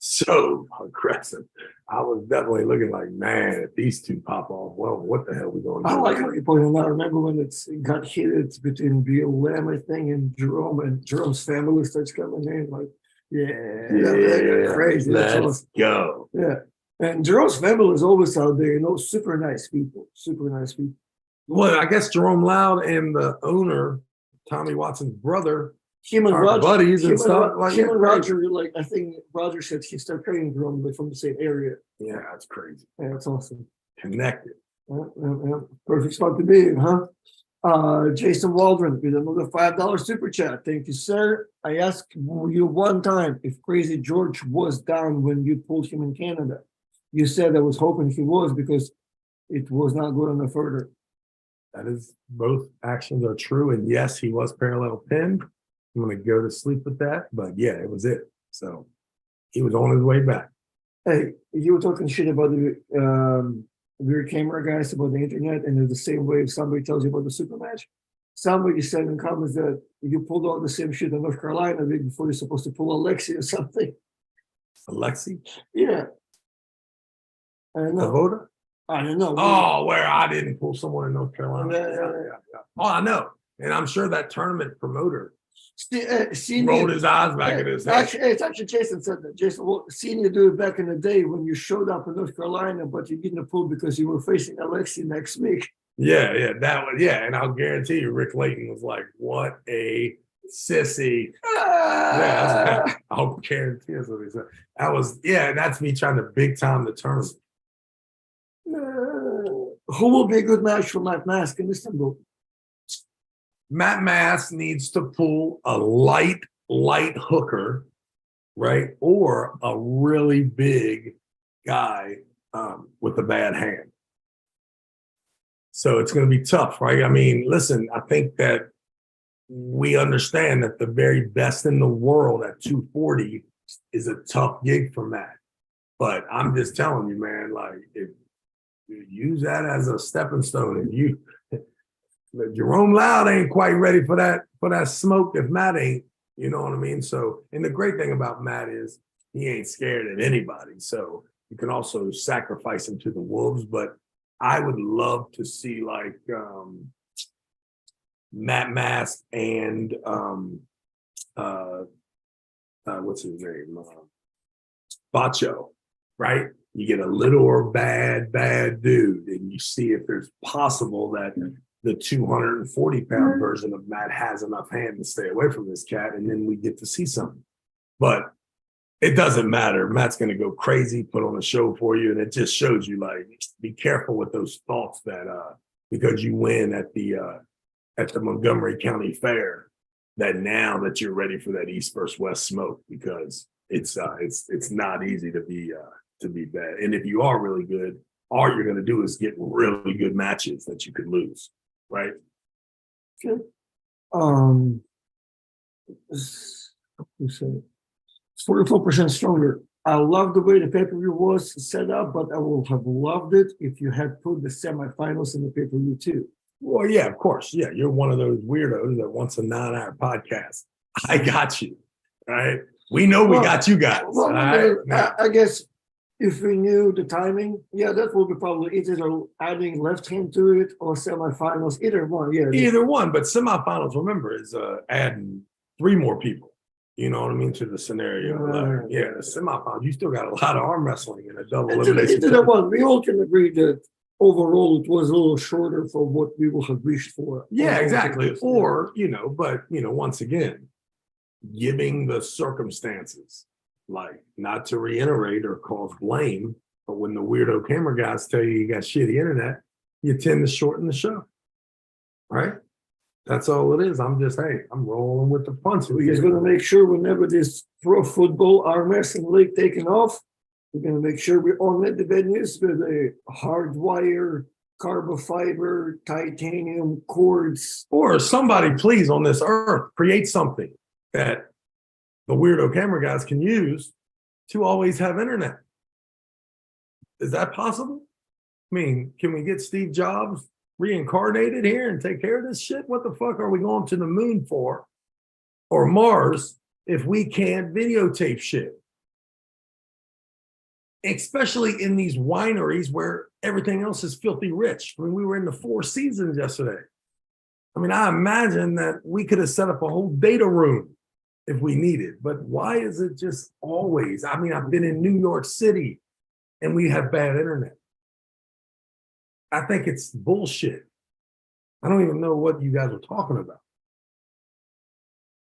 So aggressive. I was definitely looking like, man, if these two pop off, well, what the hell are we going to do? I like how you pointed out. Remember when it got heated between Bill Lamb, I think, and Jerome's family starts coming in? Like, yeah, crazy. Let's go. Yeah. And Jerome's family is always out there, super nice people. Well, I guess Jerome Loud and the owner, Tommy Watson's brother, him and Roger, buddies and stuff. Him and Roger, I think Roger said he started training Jerome from the same area. Yeah, that's crazy. Yeah, that's awesome. Connected. Perfect spot to be in, huh? Jason Waldron with another $5 super chat. Thank you, sir. I asked you one time if Crazy George was down when you pulled him in Canada. You said I was hoping he was because it was not going no further. That is, both actions are true. And yes, he was parallel pinned. I'm going to go to sleep with that. But yeah, it was it. So he was on his way back. Hey, you were talking shit about the weird camera guys about the internet, and in the same way, if somebody tells you about the super match, somebody said in comments that you pulled all the same shit in North Carolina before you're supposed to pull Alexi or something. Alexi? Yeah. I don't know. Avoda? I don't know. Oh, where I didn't pull someone in North Carolina. Yeah. Oh, I know. And I'm sure that tournament promoter Senior, rolled his eyes back at his head. actually, it's actually Jason said that. Jason, well, seen you do it back in the day when you showed up in North Carolina, but you didn't pull because you were facing Alexi next week. Yeah, that was, yeah. And I'll guarantee you, Rick Layton was like, what a sissy. Yeah, I'll guarantee that's what he said. That was, yeah, that's me trying to big time the tournament. Who will be a good match for Matt Mask in Istanbul? Matt Mass needs to pull a light hooker, right? Or a really big guy with a bad hand. So it's going to be tough, right? I mean, listen, I think that we understand that the very best in the world at 240 is a tough gig for Matt. But I'm just telling you, man, like, if you use that as a stepping stone, and you Jerome Loud ain't quite ready for that smoke if Matt ain't, you know what I mean? So, and the great thing about Matt is he ain't scared of anybody. So you can also sacrifice him to the wolves. But I would love to see like Matt Mask and what's his name? Bacho, right? You get a little or bad dude, and you see if there's possible that the 240-pound version of Matt has enough hand to stay away from this cat, and then we get to see something. But it doesn't matter. Matt's going to go crazy, put on a show for you, and it just shows you, like, be careful with those thoughts that because you win at the Montgomery County Fair, that now that you're ready for that East versus West smoke, because it's not easy to be bad. And if you are really good, all you're going to do is get really good matches that you could lose. Right. Okay. You said 44% stronger. I love the way the pay-per-view was set up, but I would have loved it if you had put the semifinals in the pay-per-view too. Well, yeah, of course. Yeah, you're one of those weirdos that wants a 9-hour podcast. I got you. Right. We know we got you guys. Well, I guess if we knew the timing, yeah, that would be probably either adding left hand to it or semifinals, either one. Yeah, either one. But semifinals, remember, is adding 3 more people. You know what I mean, to the scenario. Yeah, the semifinals, you still got a lot of arm wrestling in a double elimination. Into that one, we all can agree that overall it was a little shorter for what we will have wished for. Yeah, exactly. Or, but once again, giving the circumstances. Like, not to reiterate or cause blame, but when the weirdo camera guys tell you got shitty internet, you tend to shorten the show, right? That's all it is. I'm rolling with the punches. We're just going to make sure whenever this pro football arm wrestling league taking off, we're going to make sure we omit the venues with a hardwire, carbon fiber, titanium cords. Or somebody, please, on this earth, create something that the weirdo camera guys can use to always have internet. Is that possible? I mean, can we get Steve Jobs reincarnated here and take care of this shit? What the fuck are we going to the moon for? Or Mars if we can't videotape shit? Especially in these wineries where everything else is filthy rich. I mean, we were in the Four Seasons yesterday. I mean, I imagine that we could have set up a whole data room if we needed, but why is it just always? I mean, I've been in New York City and we have bad internet. I think it's bullshit. I don't even know what you guys are talking about.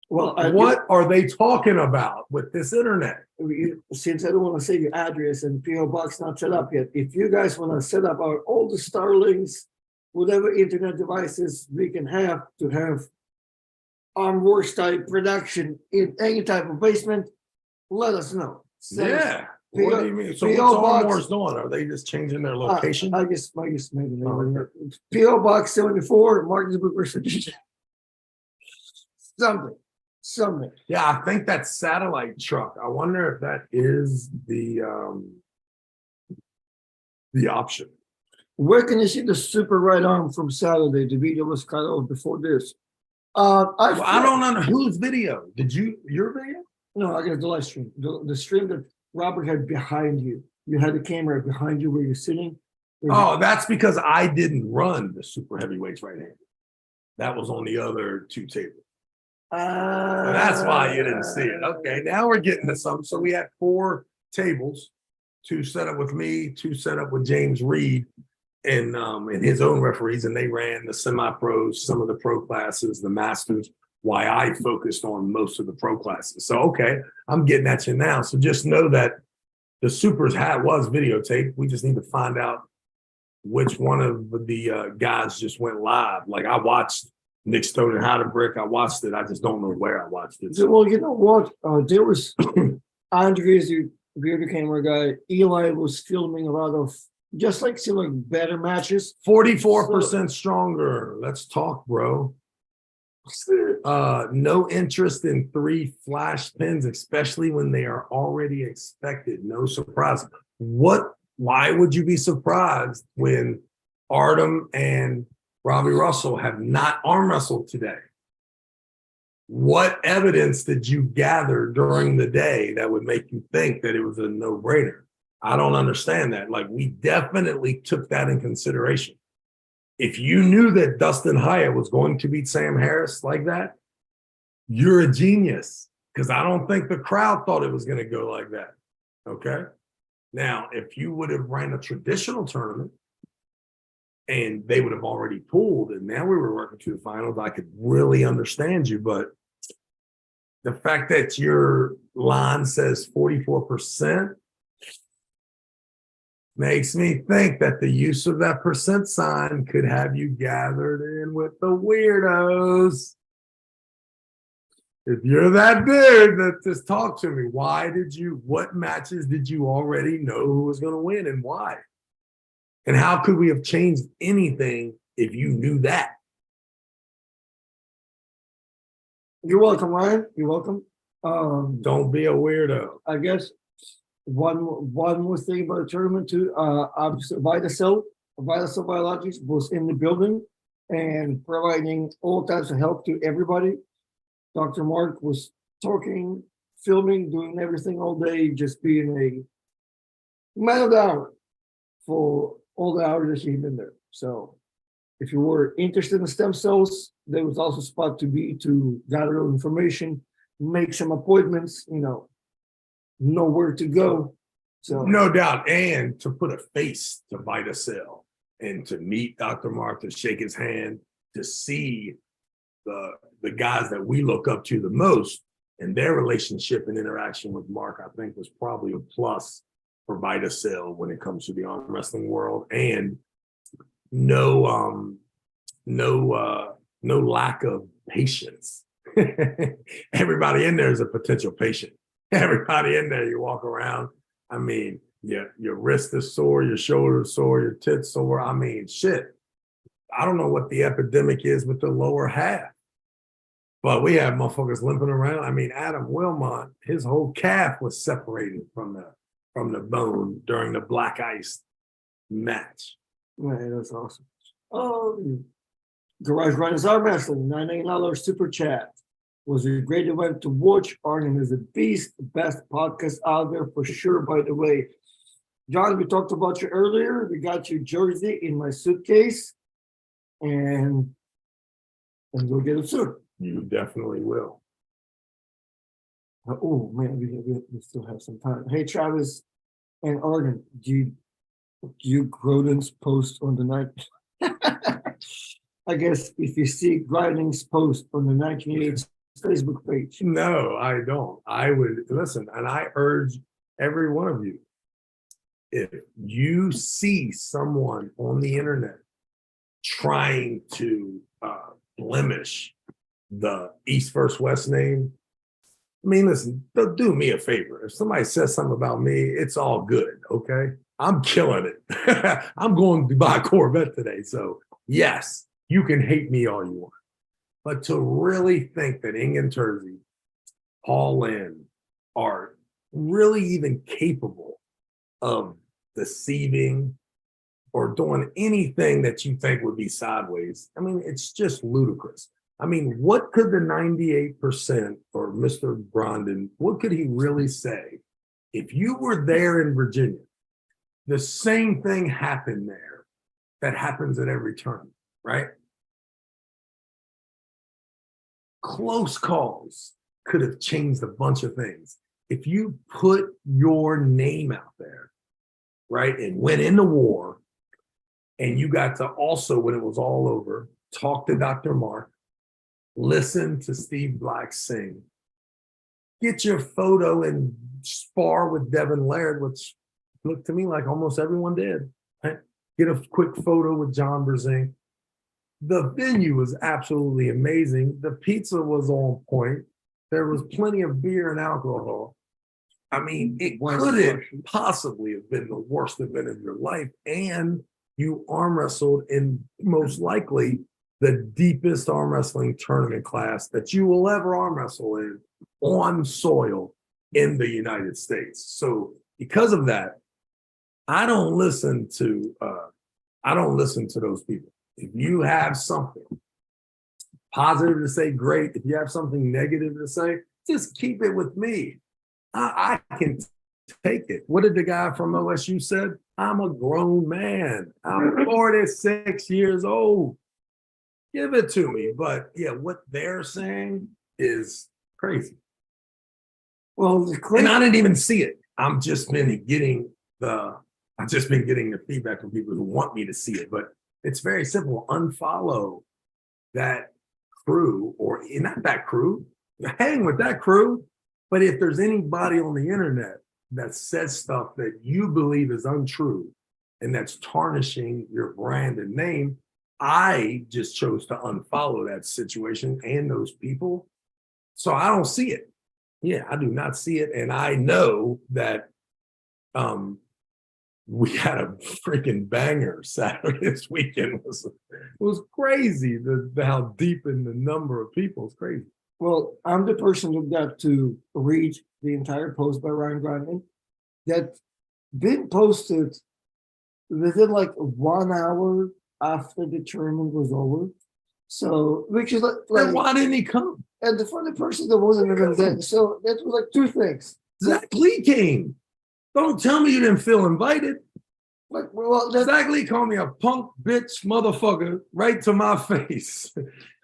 Well, What are they talking about with this internet? since I don't want to say your address and PO box not set up yet, if you guys want to set up all the Starlinks, whatever internet devices we can have to have on works type production in any type of basement, let us know. Send us- Yeah. What do you mean? So PO what's box- Armore's doing? Are they just changing their location? I guess maybe. Oh, okay. PO Box 74, Martinsburg, Virginia. Something. Yeah, I think that satellite truck. I wonder if that is the option. Where can you see the super right arm from Saturday? The video was cut off before this. I don't know whose video. Did your video? No, I got the live stream. The stream that Robert had behind you. You had the camera behind you where you're sitting. Oh, that's because I didn't run the super heavyweights right hand. That was on the other two tables. So that's why you didn't see it. Okay, now we're getting to something. So we had 4 tables, 2 set up with me, 2 set up with James Reed and his own referees, and they ran the semi-pros, some of the pro classes, the masters, why I focused on most of the pro classes. So okay, I'm getting at you now. So just know that the supers was videotaped. We just need to find out which one of the guys just went live. Like I watched Nick Stone and How to Brick. I watched it. I just don't know where I watched it. Well, you know what? There was Andres, the video camera guy. Eli was filming a lot of just like some like better matches. 44% stronger. Let's talk, bro. No interest in 3 flash pins, especially when they are already expected. No surprise. Why would you be surprised when Artem and Robbie Russell have not arm wrestled today? What evidence did you gather during the day that would make you think that it was a no-brainer? I don't understand that. Like, we definitely took that in consideration. If you knew that Dustin Hyatt was going to beat Sam Harris like that, you're a genius, because I don't think the crowd thought it was going to go like that. Okay? Now, if you would have ran a traditional tournament and they would have already pulled and now we were working to the finals, I could really understand you. But the fact that your line says 44% makes me think that the use of that percent sign could have you gathered in with the weirdos. If you're that dude, that just talk to me. What matches did you already know who was going to win and why? And how could we have changed anything if you knew that? You're welcome, Ryan. You're welcome. Don't be a weirdo. I guess one more thing about the tournament too. Obviously, Vitacell Biologics was in the building and providing all types of help to everybody. Dr. Mark was talking, filming, doing everything all day, just being a man of the hour for all the hours that he'd been there. So if you were interested in stem cells, there was also a spot to gather information, make some appointments, know where to go. So no doubt. And to put a face to Vitacell and to meet Dr. Mark, to shake his hand, to see the guys that we look up to the most, and their relationship and interaction with Mark, I think, was probably a plus for Vitacell when it comes to the arm wrestling world. And no lack of patience. Everybody in there is a potential patient. Everybody in there, you walk around. I mean, your wrist is sore, your shoulder is sore, your tits sore. I mean, shit. I don't know what the epidemic is with the lower half, but we have motherfuckers limping around. I mean, Adam Wilmot, his whole calf was separated from the bone during the black ice match. yeah, that's awesome. Garage Runners Arm Wrestling, $99 super chat. Was a great event to watch. Arnim is a beast, best podcast out there for sure, by the way. John, we talked about you earlier. We got your jersey in my suitcase, and we'll get it soon. You definitely will. Oh, man, we still have some time. Hey, Travis and Arden, do you Grodin's post on the night? I guess if you see Grodin's post on the 1980s Facebook page. No, I don't. I would listen, and I urge every one of you, if you see someone on the internet trying to blemish the East versus West name, I mean, listen, do me a favor. If somebody says something about me, it's all good, okay? I'm killing it. I'm going to buy a Corvette today. So, yes, you can hate me all you want. But to really think that Ingen Terzi, Paul Lynn are really even capable of deceiving or doing anything that you think would be sideways, I mean, it's just ludicrous. I mean, what could the 98% or Mr. Brondon, what could he really say? If you were there in Virginia, the same thing happened there that happens at every turn, right? Close calls could have changed a bunch of things. If you put your name out there, right, and went into war, and you got to also, when it was all over, talk to Dr. Mark, listen to Steve Black sing, get your photo and spar with Devin Laird, which looked to me like almost everyone did. Right? Get a quick photo with John Berzing. The venue was absolutely amazing. The pizza was on point. There was plenty of beer and alcohol. I mean, it couldn't possibly have been the worst event of your life. And you arm wrestled in most likely the deepest arm wrestling tournament class that you will ever arm wrestle in on soil in the United States. So because of that, I don't listen to those people. If you have something positive to say, great. If you have something negative to say, just keep it with me. I can take it. What did the guy from OSU said? I'm a grown man. I'm 46 years old. Give it to me. But yeah, what they're saying is crazy. Well, and I didn't even see it. I've just been getting the feedback from people who want me to see it. But it's very simple. Unfollow that crew, or not that crew. Hang with that crew. But if there's anybody on the internet that says stuff that you believe is untrue and that's tarnishing your brand and name, I just chose to unfollow that situation and those people. So I don't see it. Yeah, I do not see it. And I know that we had a freaking banger Saturday this weekend. It was crazy, how deep in the number of people. It's crazy. Well, I'm the person who got to read the entire post by Ryan Grinding that been posted within like 1 hour after the tournament was over. So, which is like why didn't he come? And the funny person that wasn't even there. So that was like two things. Zach Lee came. Don't tell me you didn't feel invited. Like, well, Zach Lee called me a punk bitch motherfucker right to my face.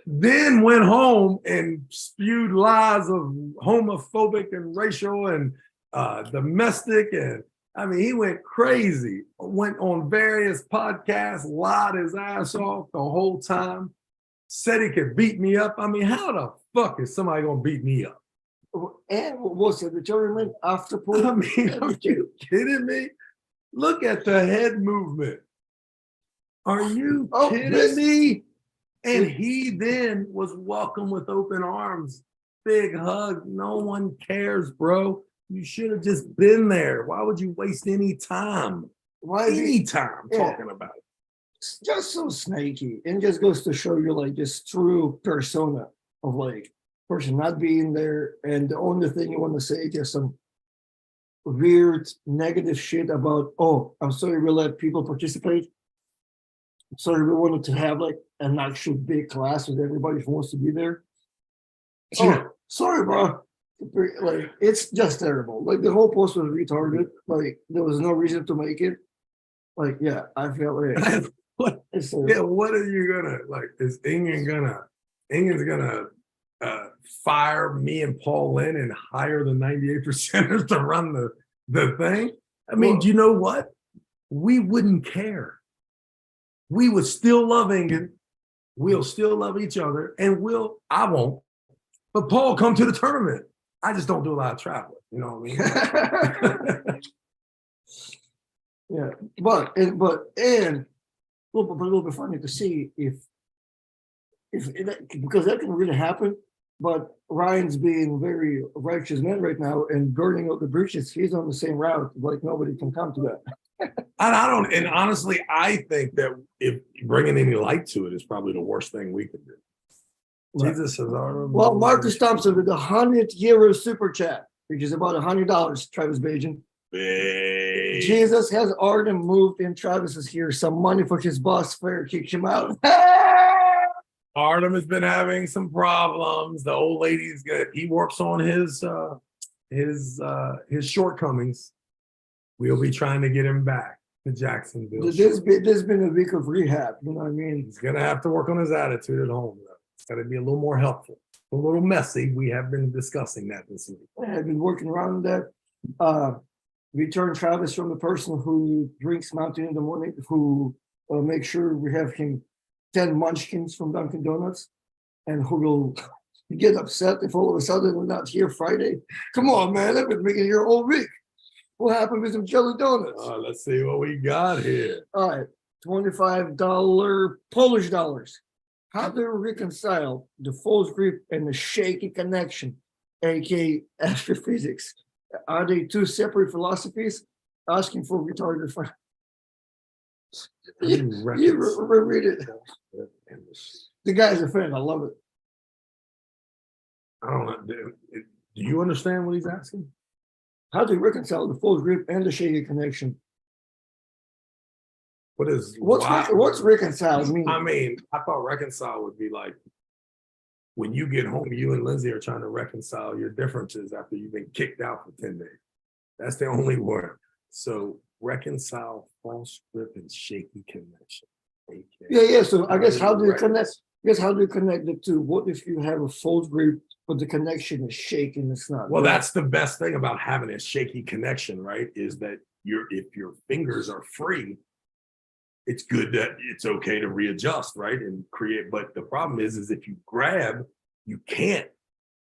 Then went home and spewed lies of homophobic and racial and domestic. And I mean, he went crazy, went on various podcasts, lied his ass off the whole time, said he could beat me up. I mean, how the fuck is somebody going to beat me up? And what was it, the tournament after pool? I mean, are you kidding me? Look at the head movement. Are you kidding me? And he then was welcomed with open arms, big hug. No one cares, bro. You should have just been there. Why would you waste any time? Talking about it? It's just so snaky, and just goes to show you like this true persona of like person not being there, and the only thing you want to say is just some weird negative shit about, oh, I'm sorry we let people participate. Sorry, we wanted to have like an actual big class with everybody who wants to be there. Yeah. Oh, sorry, bro. Like, it's just terrible. Like, the whole post was retarded. Like, there was no reason to make it. Like, yeah, I feel like what are you gonna like? Is Ingen's gonna fire me and Paul Lynn and hire the 98%ers to run the thing? I mean, do you know what? We wouldn't care. We would still love Ingen. We'll still love each other, and I won't. But Paul, come to the tournament. I just don't do a lot of traveling. You know what I mean? Yeah, but a little bit funny to see if because that can really happen. But Ryan's being very righteous man right now and burning out the bridges. He's on the same route. Like nobody can come to that. And honestly, I think that if bringing any light to it is probably the worst thing we can do. Right. Jesus says, Well, Marcus Thompson with the €100 super chat, which is about $100. Travis Bagent. big. Jesus has already moved in. Travis is here. Some money for his bus fare kicked him out. Artem has been having some problems. The old lady's he works on his shortcomings. We'll be trying to get him back to Jacksonville. There's been a week of rehab. You know what I mean? He's gonna have to work on his attitude at home, though. It's gotta be a little more helpful, a little messy. We have been discussing that this week. I've been working around that. Return Travis from the person who drinks Mountain in the morning, who make sure we have him 10 munchkins from Dunkin' Donuts, and who will get upset if all of a sudden we're not here Friday. Come on, man, I've been drinking here all week. What happened with some jelly donuts? Let's see what we got here. All right, $25 Polish dollars. How do you reconcile the false grip and the shaky connection, aka astrophysics? Are they two separate philosophies? Asking for retarded friend. You read it. The guy's a fan. I love it. I don't know. Do you understand what he's asking? How do you reconcile the false grip and the shaky connection? What's reconcile mean? I mean, I thought reconcile would be like when you get home, you and Lindsay are trying to reconcile your differences after you've been kicked out for 10 days. That's the only word. So reconcile false grip and shaky connection. Yeah. So I guess how do you connect? How do you connect the two? What if you have a false grip, but the connection is shaking? It's not. Well, that's the best thing about having a shaky connection, right? Is that if your fingers are free, it's good that it's okay to readjust, right? And create. But the problem is if you grab, you can't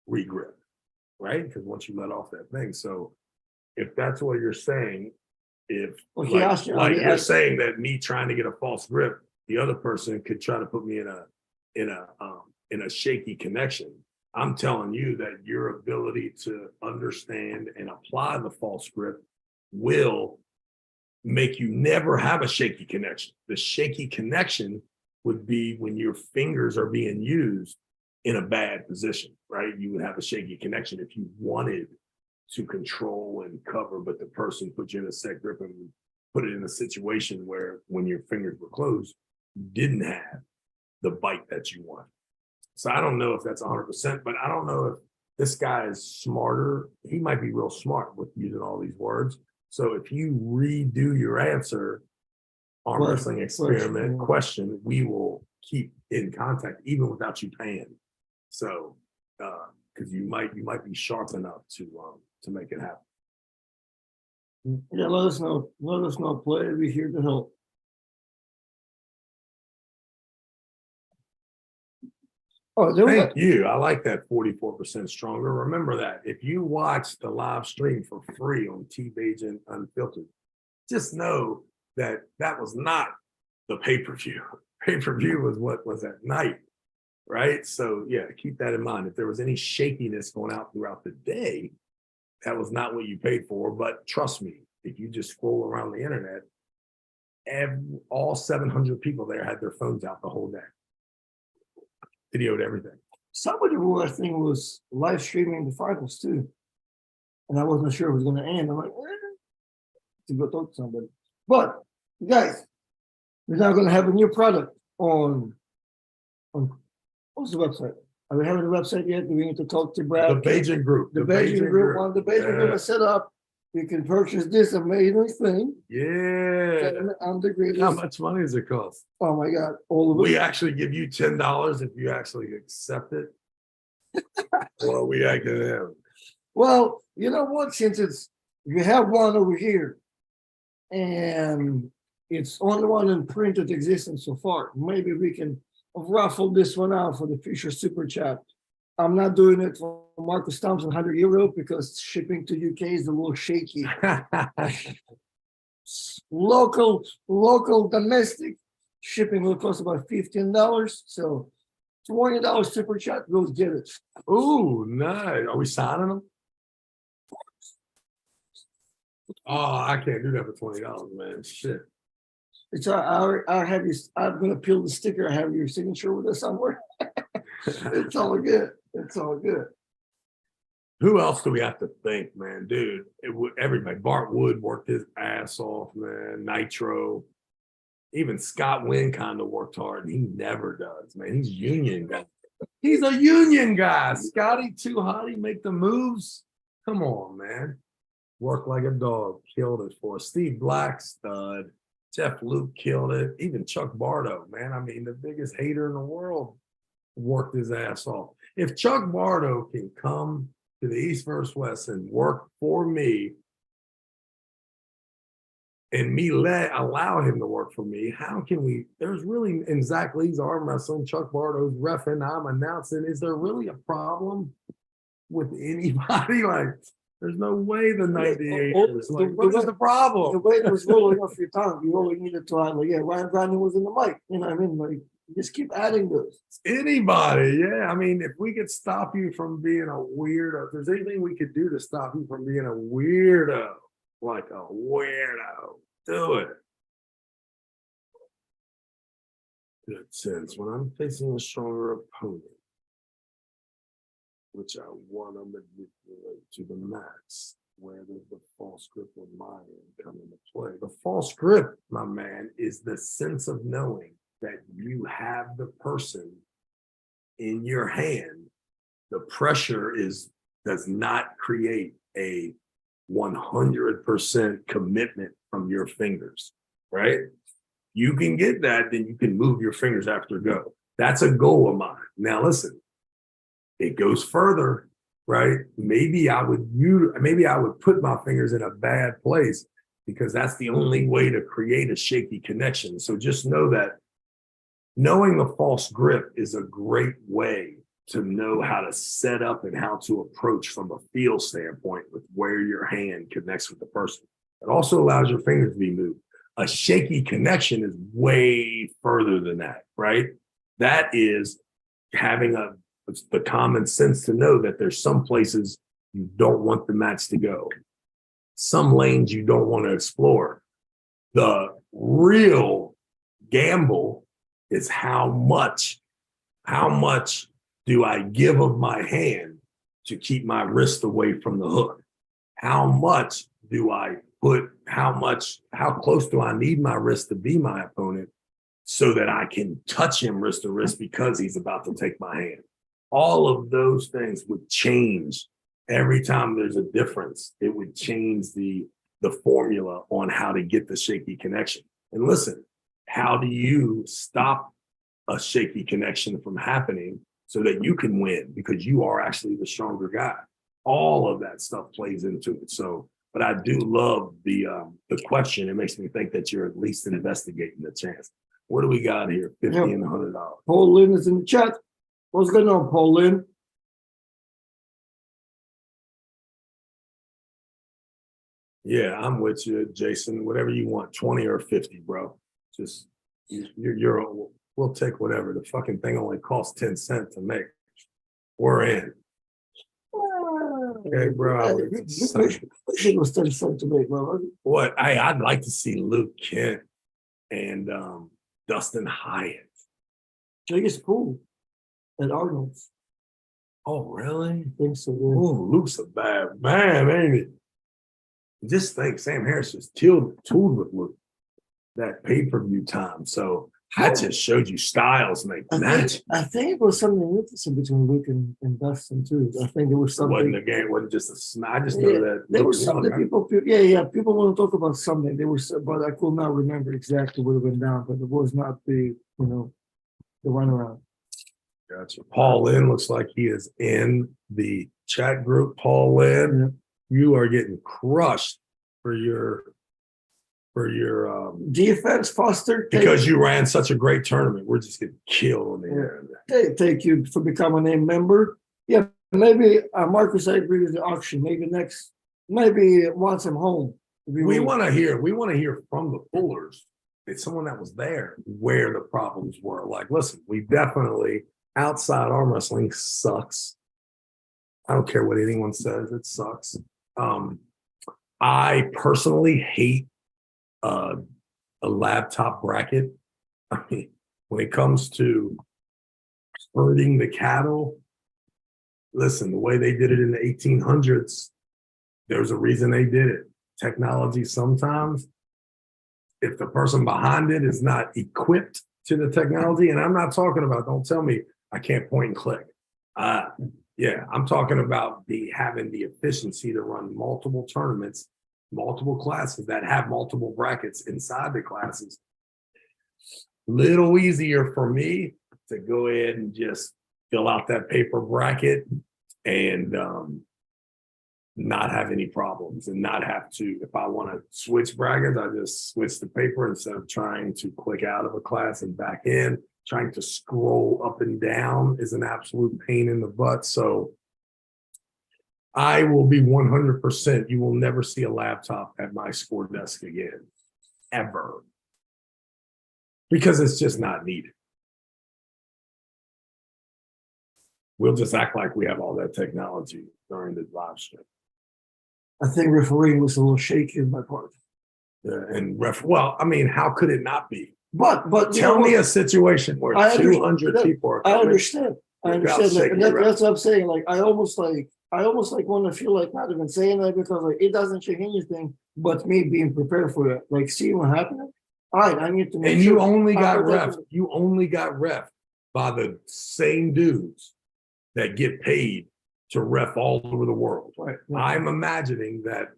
regrip, right? Because once you let off that thing. So if that's what you're saying, if you're saying that me trying to get a false grip, the other person could try to put me in a shaky connection. I'm telling you that your ability to understand and apply the false grip will make you never have a shaky connection. The shaky connection would be when your fingers are being used in a bad position, right? You would have a shaky connection if you wanted to control and cover, but the person put you in a set grip and put it in a situation where when your fingers were closed, you didn't have the bite that you want. So I don't know if that's 100%, but I don't know if this guy is smarter. He might be real smart with using all these words. So if you redo your answer, arm wrestling experiment question, we will keep in contact even without you paying. So because you might be sharp enough to make it happen. Yeah, let us know. Let us know. Play. We're here to help. Oh, thank you. I like that 44% stronger. Remember that if you watch the live stream for free on Bagent Unfiltered, just know that was not the pay-per-view. Pay-per-view was what was at night, right? So yeah, keep that in mind. If there was any shakiness going out throughout the day, that was not what you paid for. But trust me, if you just scroll around the internet, all 700 people there had their phones out the whole day. Videoed everything. Somebody who I think was live streaming the finals too, and I wasn't sure it was going to end. I'm like, to go talk to somebody. But guys, we're now going to have a new product on what's the website? Are we having a website yet? Do we need to talk to Brad? The Bagent Group. The Bagent Group. On the Bagent Group is set up. You can purchase this amazing thing. Yeah. I'm the greatest. How much money does it cost? Oh my God. All of it. We actually give you $10 if you actually accept it. Well, we actually have. Well, you know what? Since you have one over here and it's only one in printed existence so far, maybe we can raffle this one out for the future super chat. I'm not doing it for Marcus Thompson, €100 because shipping to UK is a little shaky. Local domestic shipping will cost about $15. So $20 super chat, go get it. Ooh, nice. Are we signing them? Oh, I can't do that for $20, man. Shit. It's I'll have you. I'm gonna peel the sticker. I have your signature with us somewhere. It's all good. It's all good. Who else do we have to thank, man? Dude, everybody. Bart Wood worked his ass off, man. Nitro. Even Scott Wynn kind of worked hard. He never does, man. He's union guy. He's a union guy. Scotty too hot. He make the moves. Come on, man. Worked like a dog. Killed it for us. Steve Black, stud. Jeff Luke killed it. Even Chuck Bardo, man. I mean, the biggest hater in the world worked his ass off. If Chuck Bardo can come to the East vs. West and work for me and me allow him to work for me, how can we? There's really, in Zach Lee's arm wrestling, Chuck Bardo's reffing, I'm announcing. Is there really a problem with anybody? Like, there's no way the 98 was like, what is the problem? The way it was rolling off your tongue, you only needed to add, like, yeah, Ryan Brandon was in the mic. You know what I mean? Like, just keep adding those. Anybody, yeah. I mean, if we could stop you from being a weirdo, if there's anything we could do to stop you from being a weirdo, like a weirdo, do it. Good sense. When I'm facing a stronger opponent, which I want to manipulate to the max, where does the false grip of mine come into play? The false grip, my man, is the sense of knowing that you have the person in your hand. The pressure does not create a 100% commitment from your fingers, right? You can get that, then you can move your fingers after go. That's a goal of mine. Now listen, it goes further, right? Maybe I would put my fingers in a bad place because that's the only way to create a shaky connection. So just know that knowing the false grip is a great way to know how to set up and how to approach from a feel standpoint with where your hand connects with the person. It also allows your fingers to be moved. A shaky connection is way further than that, right? That is having the common sense to know that there's some places you don't want the match to go. Some lanes you don't want to explore. The real gamble is how much do I give of my hand to keep my wrist away from the hook? How much do I how close do I need my wrist to be my opponent so that I can touch him wrist to wrist because he's about to take my hand? All of those things would change every time there's a difference. It would change the formula on how to get the shaky connection. And listen, how do you stop a shaky connection from happening so that you can win because you are actually the stronger guy? All of that stuff plays into it. So, but I do love the question. It makes me think that you're at least investigating the chance. What do we got here? $50 and $100. Paul Lynn is in the chat. What's going on, Paul Lynn? Yeah, I'm with you, Jason. Whatever you want, 20 or 50, bro. Just we'll take whatever. The fucking thing only costs 10 cents to make. We're in. Okay, bro. It was 10 cents to make, bro. What? I'd like to see Luke Kent and Dustin Hyatt. Biggest pool at Arnold's. Oh, really? I think so. Yeah. Ooh, Luke's a bad man, ain't it? Just think Sam Harris just tooled with Luke that pay-per-view time. So that just showed you styles make match. I think it was something interesting between Luke and Dustin too. I think there was something. It wasn't a game. It wasn't just a smash. I just know that there was something people. People want to talk about something. There was, but I could not remember exactly what went down. But it was not the the runaround. Gotcha. Paul Lynn looks like he is in the chat group. Paul Lynn, you are getting crushed for your defense, Foster. Because you ran such a great tournament. We're just getting killed on the air. Thank you for becoming a member. Yeah, maybe Marcus, I agree with the auction. Maybe once I'm home. We want to hear from the pullers. It's someone that was there where the problems were. Like, listen, we definitely outside arm wrestling sucks. I don't care what anyone says, it sucks. I personally hate a laptop bracket. I mean, when it comes to herding the cattle, listen, the way they did it in the 1800s, there's a reason they did it. Technology sometimes, if the person behind it is not equipped to the technology, and I'm not talking about, don't tell me I can't point and click. Yeah, I'm talking about having the efficiency to run multiple tournaments, multiple classes that have multiple brackets inside the classes. Little easier for me to go ahead and just fill out that paper bracket and not have any problems and not have to, if I want to switch brackets, I just switch the paper instead of trying to click out of a class and back in. Trying to scroll up and down is an absolute pain in the butt. So I will be 100%. You will never see a laptop at my score desk again, ever. Because it's just not needed. We'll just act like we have all that technology during the live stream. I think refereeing was a little shaky in my part. Yeah, and well, I mean, how could it not be? But tell me a situation where 200 people are coming. I understand. Like, that's what I'm saying. Like I almost like want to feel like not even saying that because like it doesn't change anything but me being prepared for it. Like see what happened. All right, I need to make and sure. You only got ref by the same dudes that get paid to ref all over the world. Right. I'm imagining that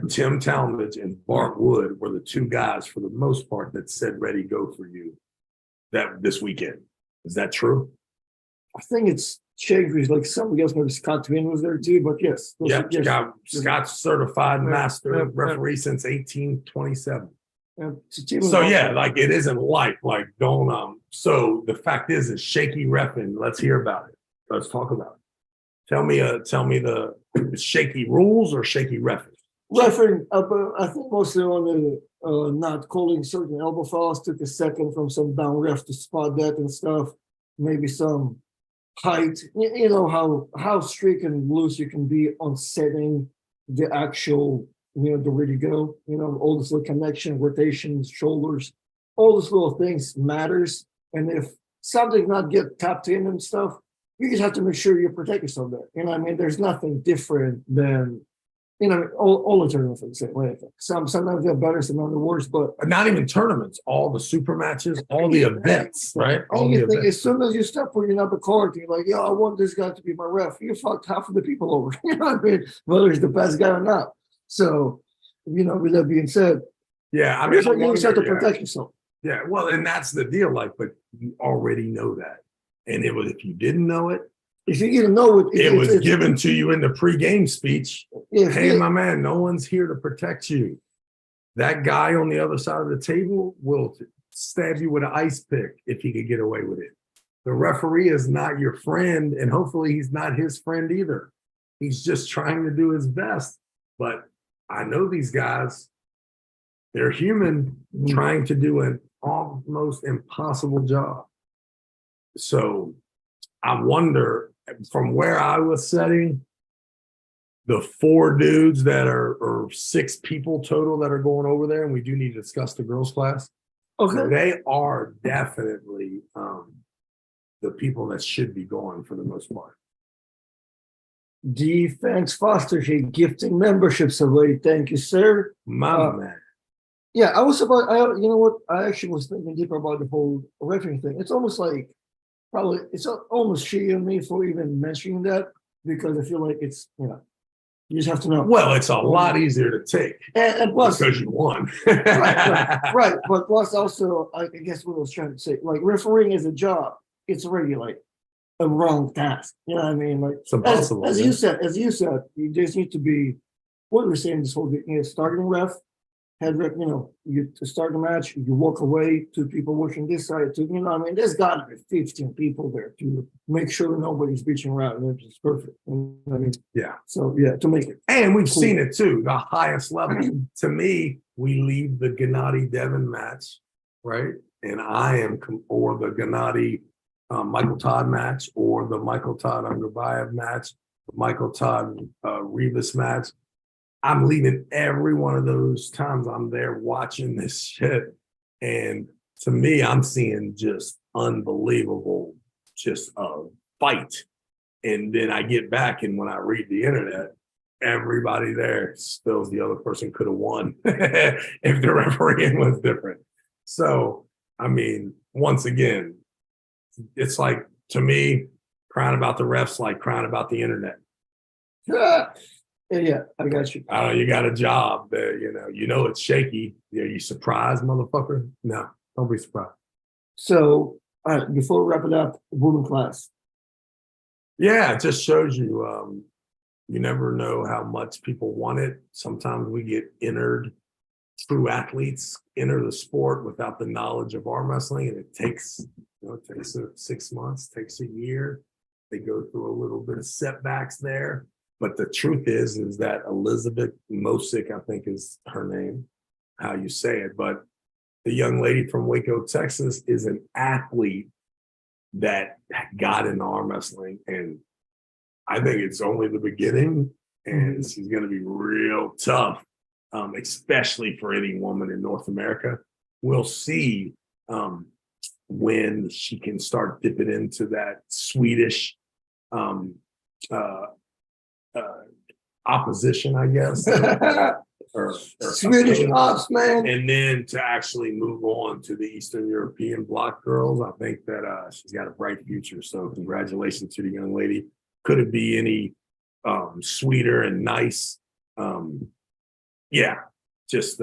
Tim Talmadge and Bart Wood were the two guys for the most part that said ready go for you that this weekend. Is that true? I think it's changed. Like somebody else, maybe Scott Twin was there too, but yes. Yeah, Scott's certified master referee since 1827. So yeah, like it isn't like don't so the fact is shaky reffing. Let's hear about it. Let's talk about it. Tell me the shaky rules or shaky reffing. Referring, I think mostly on the not calling certain elbow fouls, took a second from some down ref to spot that and stuff. Maybe some height, you know how strict and loose you can be on setting the actual, the ready go. All this little connection, rotations, shoulders, all those little things matters. And if something not get tapped in and stuff, you just have to make sure you protect yourself there. There's nothing different than. All the tournaments are the same way. Sometimes they're better, sometimes they're worse, but not even tournaments. All the super matches, all the events, right? All the events. As soon as you step putting up a card, you're like, I want this guy to be my ref. You fucked half of the people over. You know what I mean? Whether he's the best guy or not. So, with that being said, yeah, you just have to protect yourself. Yeah, well, and that's the deal. But you already know that, and it was if you didn't know it. If you didn't know it was given to you in the pregame speech. Hey, my man, no one's here to protect you. That guy on the other side of the table will stab you with an ice pick if he could get away with it. The referee is not your friend, and hopefully he's not his friend either. He's just trying to do his best. But I know these guys, they're human trying to do an almost impossible job. So I wonder, from where I was sitting, the 4 dudes that or 6 people total that are going over there, and we do need to discuss the girls' class. Okay. They are definitely the people that should be going for the most part. Defense Foster, gifting memberships away. Thank you, sir. My man. Yeah, I was about, you know what? I actually was thinking deeper about the whole refereeing thing. It's almost like, it's almost shitty on me for even mentioning that because I feel like it's, you just have to know. Well, it's a lot easier to take and plus, because you won. right. But plus also, I guess what I was trying to say, like refereeing is a job. It's already like a wrong task. You know what I mean? Like it's impossible. As you said, you just need to be, what we're saying this whole thing is starting ref, head rep, you to start the match, you walk away, two people watching this side, there's gotta be 15 people there to make sure nobody's reaching around. It's perfect. Yeah. So yeah, to make it. And we've seen it too, the highest level. To me, we leave the Gennady Devin match, right? And or the Gennady Michael Todd match, or the Michael Todd Underbayev match, the Michael Todd Rivas match. I'm leaving every one of those times I'm there watching this shit. And to me, I'm seeing just unbelievable, just a fight. And then I get back, and when I read the internet, everybody there feels the other person could have won if the refereeing was different. So, I mean, once again, it's like, to me, crying about the refs like crying about the internet. Yeah, I got you. I don't know, you got a job there, it's shaky. Are you surprised, motherfucker? No, don't be surprised. So, all right, before we wrap it up, women class. Yeah, it just shows you, you never know how much people want it. Sometimes we get true athletes enter the sport without the knowledge of arm wrestling, and it takes 6 months, takes a year. They go through a little bit of setbacks there. But the truth is that Elizabeth Mosick, I think is her name, how you say it, but the young lady from Waco, Texas, is an athlete that got into arm wrestling. And I think it's only the beginning, and she's going to be real tough, especially for any woman in North America. We'll see when she can start dipping into that Swedish opposition, I guess, or Swedish ops, man. and then to actually move on to the Eastern European bloc girls. I think that she's got a bright future. So congratulations to the young lady. Could it be any sweeter and nice? Just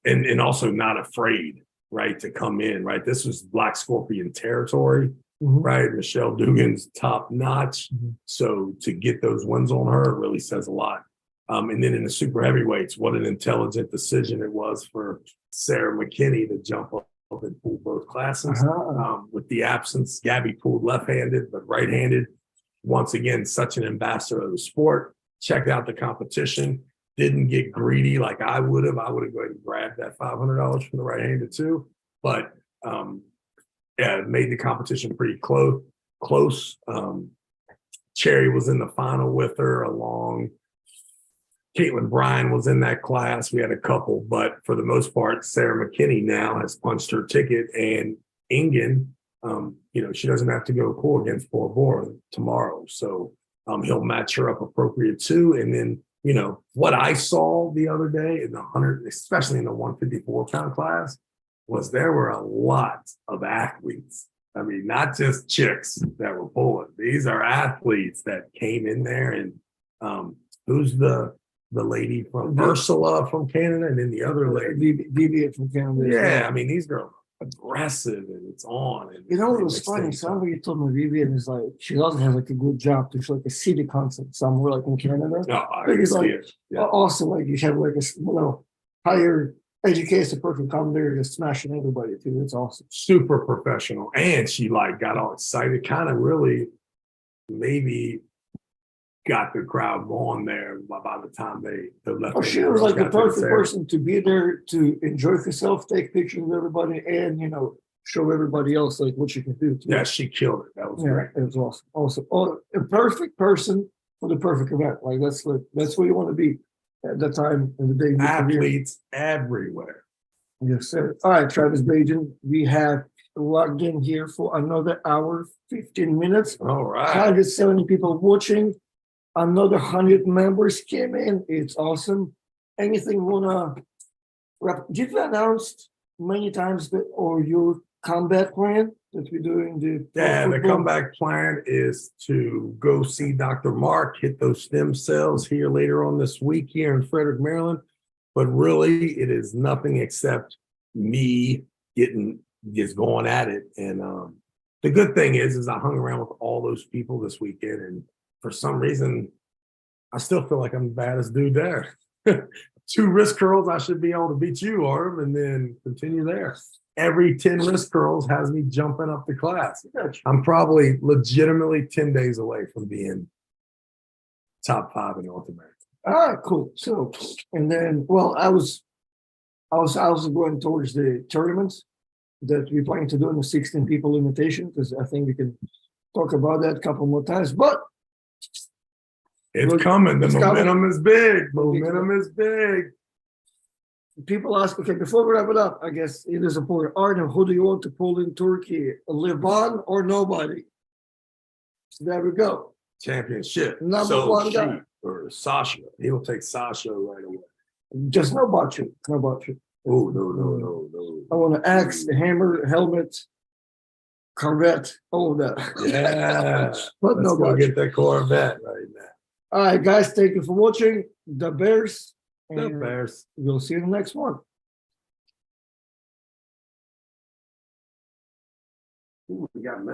and also not afraid, right, to come in, right? This was Black Scorpion territory. Right, Michelle Dugan's top notch. So to get those wins on her, it really says a lot. And then in the super heavyweights, what an intelligent decision it was for Sarah McKinney to jump up and pull both classes. With the absence, Gabby pulled left-handed, but right-handed. Once again, such an ambassador of the sport. Checked out the competition. Didn't get greedy like I would have. I would have gone and grabbed that $500 from the right-handed too. But made the competition pretty close. Cherry was in the final with her, along Caitlin Bryan was in that class. We had a couple, but for the most part, Sarah McKinney now has punched her ticket, and Ingen, she doesn't have to go pull against Bora tomorrow. So he'll match her up appropriate too. And then, what I saw the other day in the 100, especially in the 154 pound class, was there were a lot of athletes. I mean, not just chicks that were pulling. These are athletes that came in there. And who's the lady from Ursula from Canada, and then the other lady, Vivian from Canada. Yeah, I mean, these girls are aggressive, and it's on. And it was funny. Somebody told me Vivian is like, she also has like a good job. There's like a city concert somewhere like in Canada. No, I can see it. Yeah. Also, like you have like a higher educated person come there just smashing everybody too. It's awesome. Super professional. And she got all excited, kind of really maybe got the crowd going there by the time they left. Oh, she was like the perfect person to be there to enjoy herself, take pictures with everybody, and show everybody else like what she can do too. Yeah, she killed it. That was great. It was awesome. Awesome. Oh, a perfect person for the perfect event. Like that's where you want to be at that time in the day. Athletes everywhere. Yes, sir. All right, Travis Bagent, we have logged in here for another hour, 15 minutes. All right. 170 people watching. Another 100 members came in. It's awesome. Anything you wanna wrap? Did you announced many times your comeback plan that we're doing? The comeback plan is to go see Dr. Mark, hit those stem cells here later on this week here in Frederick, Maryland. But really, it is nothing except me just going at it. And the good thing is I hung around with all those people this weekend, and for some reason, I still feel like I'm the baddest dude there. 2 wrist curls, I should be able to beat you, Arm, and then continue there. Every 10 wrist curls has me jumping up the class. I'm probably legitimately 10 days away from being top 5 in North America. All right, cool. So, and then, well, I was going towards the tournaments that we're planning to do in the 16 people limitation, because I think we can talk about that a couple more times, but It's Look, coming. The it's momentum is big. Momentum is big. people ask, okay, before we wrap it up, I guess it is important. Artem, who do you want to pull in Turkey? Levon or nobody? So there we go. Championship. Number one guy. Or Sasha. He'll take Sasha right away. Just no Bachu. No Bachu. Oh, no. I want to axe, the hammer, helmet, Corvette, all of that. Yeah. But Let's no go Bachu. get that Corvette right now. All right, guys, thank you for watching the Bears. The And Bears. we'll see you in the next one. Ooh, we got